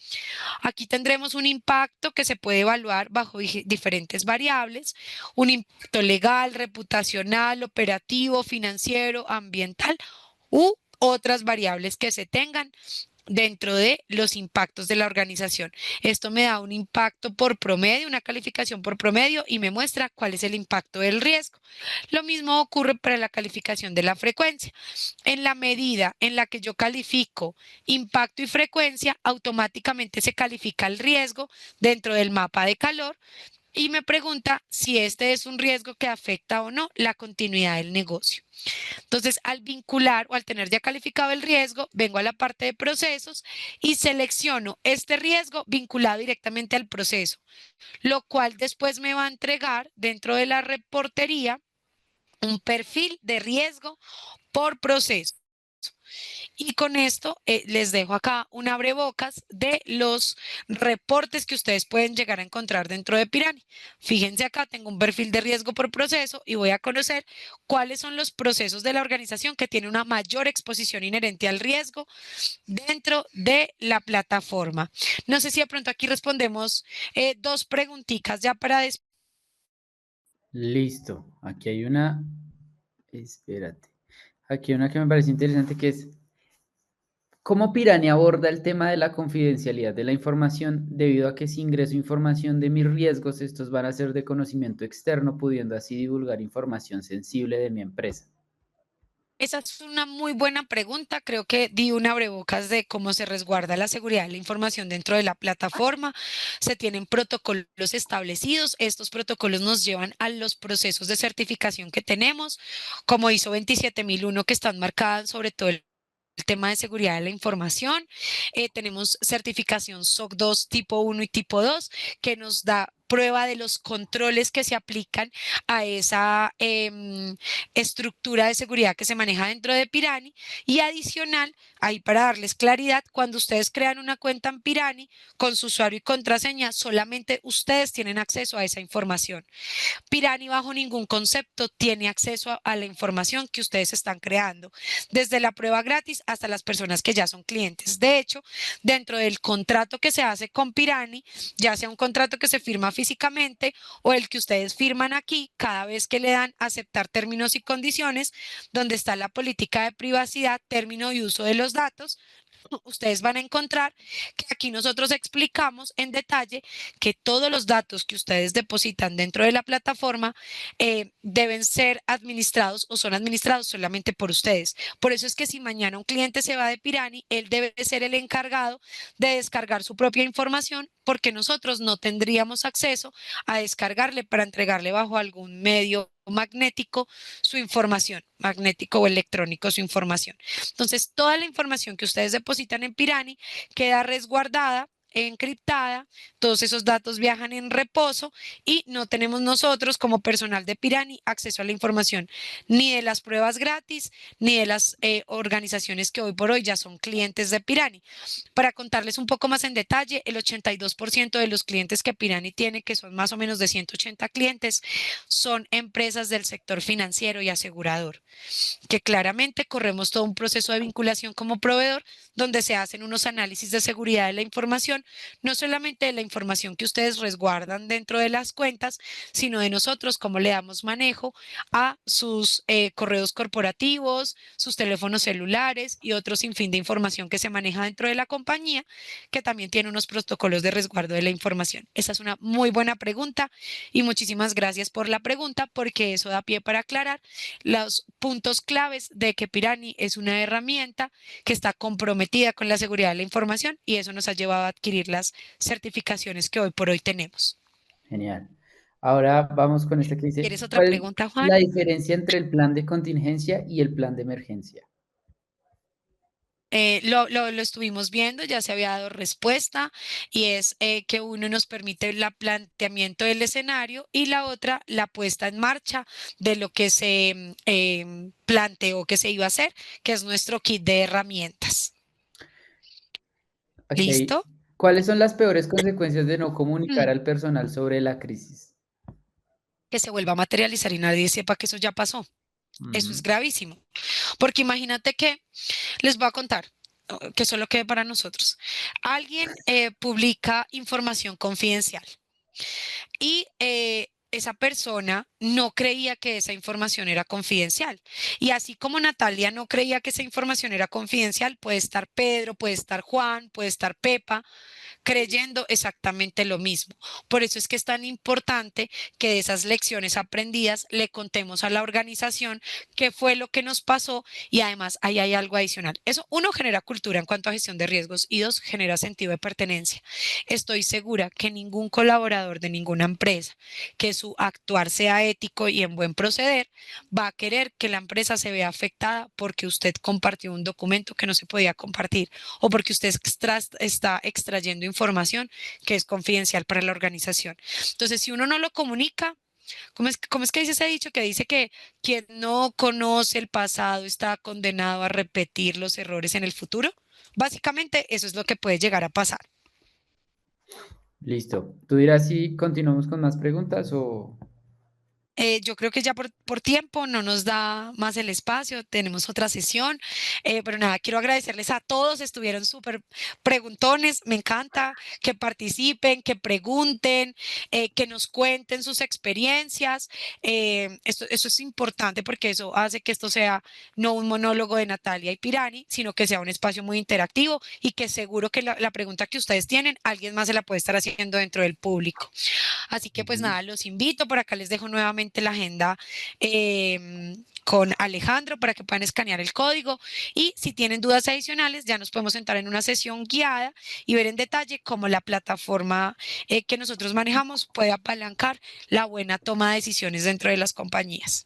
Aquí tendremos un impacto que se puede evaluar bajo diferentes variables, un impacto legal, reputacional, operativo, financiero, ambiental u otras variables que se tengan dentro de los impactos de la organización. Esto me da un impacto por promedio, una calificación por promedio y me muestra cuál es el impacto del riesgo. Lo mismo ocurre para la calificación de la frecuencia. En la medida en la que yo califico impacto y frecuencia, automáticamente se califica el riesgo dentro del mapa de calor y me pregunta si este es un riesgo que afecta o no la continuidad del negocio. Entonces, al vincular o al tener ya calificado el riesgo, vengo a la parte de procesos y selecciono este riesgo vinculado directamente al proceso, lo cual después me va a entregar dentro de la reportería un perfil de riesgo por proceso. Y con esto les dejo acá un abrebocas de los reportes que ustedes pueden llegar a encontrar dentro de Pirani. Fíjense acá, tengo un perfil de riesgo por proceso y voy a conocer cuáles son los procesos de la organización que tienen una mayor exposición inherente al riesgo dentro de la plataforma. No sé si de pronto aquí respondemos dos preguntitas ya para después. Listo. Aquí hay una, espérate. Aquí hay una que me parece interesante que es, ¿cómo Pirani aborda el tema de la confidencialidad de la información debido a que si ingreso información de mis riesgos, estos van a ser de conocimiento externo, pudiendo así divulgar información sensible de mi empresa? Esa es una muy buena pregunta. Creo que di un abrebocas de cómo se resguarda la seguridad de la información dentro de la plataforma. Se tienen protocolos establecidos. Estos protocolos nos llevan a los procesos de certificación que tenemos, como ISO 27001, que están marcadas sobre todo el tema de seguridad de la información. Tenemos certificación SOC 2 tipo 1 y tipo 2 que nos da prueba de los controles que se aplican a esa estructura de seguridad que se maneja dentro de Pirani. Y adicional, ahí para darles claridad, cuando ustedes crean una cuenta en Pirani con su usuario y contraseña, solamente ustedes tienen acceso a esa información. Pirani bajo ningún concepto tiene acceso a la información que ustedes están creando, desde la prueba gratis hasta las personas que ya son clientes. De hecho, dentro del contrato que se hace con Pirani, ya sea un contrato que se firma físicamente o el que ustedes firman aquí, cada vez que le dan aceptar términos y condiciones, donde está la política de privacidad, término y uso de los datos, ustedes van a encontrar que aquí nosotros explicamos en detalle que todos los datos que ustedes depositan dentro de la plataforma deben ser administrados o son administrados solamente por ustedes. Por eso es que si mañana un cliente se va de Pirani, él debe ser el encargado de descargar su propia información porque nosotros no tendríamos acceso a descargarle para entregarle bajo algún medio magnético su información, magnético o electrónico su información. Entonces, toda la información que ustedes depositan en Pirani queda resguardada encriptada, todos esos datos viajan en reposo y no tenemos nosotros como personal de Pirani acceso a la información ni de las pruebas gratis ni de las organizaciones que hoy por hoy ya son clientes de Pirani. Para contarles un poco más en detalle, el 82% de los clientes que Pirani tiene, que son más o menos de 180 clientes, son empresas del sector financiero y asegurador, que claramente corremos todo un proceso de vinculación como proveedor, donde se hacen unos análisis de seguridad de la información, no solamente de la información que ustedes resguardan dentro de las cuentas, sino de nosotros, cómo le damos manejo a sus correos corporativos, sus teléfonos celulares y otro sinfín de información que se maneja dentro de la compañía, que también tiene unos protocolos de resguardo de la información. Esa es una muy buena pregunta y muchísimas gracias por la pregunta, porque eso da pie para aclarar los puntos claves de que Pirani es una herramienta que está comprometida con la seguridad de la información y eso nos ha llevado a adquirir las certificaciones que hoy por hoy tenemos. Genial. Ahora vamos con este que dice, ¿Quieres otra ¿cuál es pregunta, Juan? la diferencia entre el plan de contingencia y el plan de emergencia? Lo estuvimos viendo, ya se había dado respuesta y es que uno nos permite el planteamiento del escenario y la otra la puesta en marcha de lo que se planteó que se iba a hacer, que es nuestro kit de herramientas. Ok. ¿Listo? ¿Cuáles son las peores consecuencias de no comunicar Mm, al personal sobre la crisis? Que se vuelva a materializar y nadie sepa que eso ya pasó. Eso es Ujú. gravísimo. Porque imagínate que les voy a contar que solo quede para nosotros. Alguien publica información confidencial y esa persona no creía que esa información era confidencial. Y así como Natalia no creía que esa información era confidencial, puede estar Pedro, puede estar Juan, puede estar Pepa creyendo exactamente lo mismo. Por eso es que es tan importante que de esas lecciones aprendidas le contemos a la organización qué fue lo que nos pasó y además ahí hay algo adicional. Eso, uno, genera cultura en cuanto a gestión de riesgos y dos, genera sentido de pertenencia. Estoy segura que ningún colaborador de ninguna empresa que su actuar sea ético y en buen proceder va a querer que la empresa se vea afectada porque usted compartió un documento que no se podía compartir o porque usted está extrayendo información que es confidencial para la organización. Entonces, si uno no lo comunica, cómo es que dice ese dicho que dice que quien no conoce el pasado está condenado a repetir los errores en el futuro? Básicamente, eso es lo que puede llegar a pasar. Listo. ¿Tú dirás si continuamos con más preguntas o...? Yo creo que ya por tiempo no nos da más el espacio, tenemos otra sesión, pero nada, quiero agradecerles a todos, estuvieron súper preguntones, me encanta que participen, que pregunten, que nos cuenten sus experiencias. Eso es importante porque eso hace que esto sea no un monólogo de Natalia y Pirani, sino que sea un espacio muy interactivo y que seguro que la pregunta que ustedes tienen, alguien más se la puede estar haciendo dentro del público. Así que pues Ujú. nada, los invito. Por acá les dejo nuevamente la agenda con Alejandro para que puedan escanear el código. Y si tienen dudas adicionales, ya nos podemos sentar en una sesión guiada y ver en detalle cómo la plataforma que nosotros manejamos puede apalancar la buena toma de decisiones dentro de las compañías.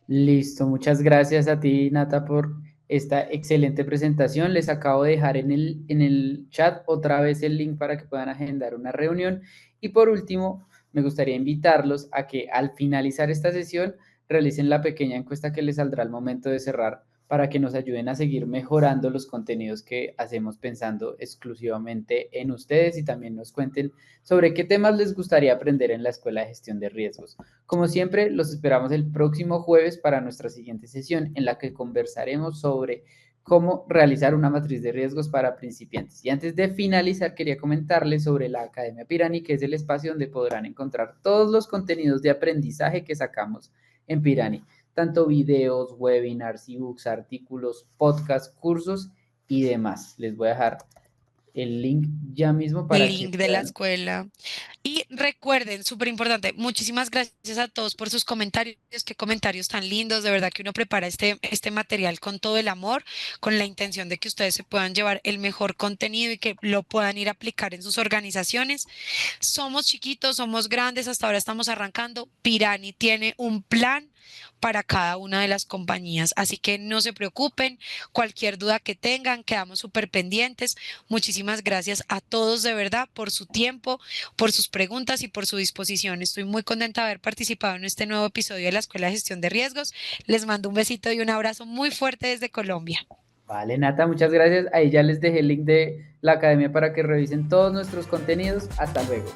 Listo, muchas gracias a ti, Nata, por esta excelente presentación. Les acabo de dejar en el chat otra vez el link para que puedan agendar una reunión. Y por último, me gustaría invitarlos a que al finalizar esta sesión realicen la pequeña encuesta que les saldrá al momento de cerrar para que nos ayuden a seguir mejorando los contenidos que hacemos pensando exclusivamente en ustedes y también nos cuenten sobre qué temas les gustaría aprender en la Escuela de Gestión de Riesgos. Como siempre, los esperamos el próximo jueves para nuestra siguiente sesión en la que conversaremos sobre cómo realizar una matriz de riesgos para principiantes. Y antes de finalizar, quería comentarles sobre la Academia Pirani, que es el espacio donde podrán encontrar todos los contenidos de aprendizaje que sacamos en Pirani, tanto videos, webinars, ebooks, artículos, podcasts, cursos y demás. Les voy a dejar el link ya mismo para que Link de la puedan. escuela. Y recuerden, súper importante, muchísimas gracias a todos por sus comentarios. Qué comentarios tan lindos. De verdad que uno prepara este material con todo el amor, con la intención de que ustedes se puedan llevar el mejor contenido y que lo puedan ir a aplicar en sus organizaciones. Somos chiquitos, somos grandes, hasta ahora estamos arrancando. Pirani tiene un plan. para cada una de las compañías. Así que no se preocupen, cualquier duda que tengan, quedamos súper pendientes. Muchísimas gracias a todos de verdad por su tiempo, por sus preguntas y por su disposición. Estoy muy contenta de haber participado en este nuevo episodio de la Escuela de Gestión de Riesgos. Les mando un besito y un abrazo muy fuerte desde Colombia. Vale, Nata, muchas gracias. Ahí ya les dejé el link de la academia para que revisen todos nuestros contenidos. Hasta luego.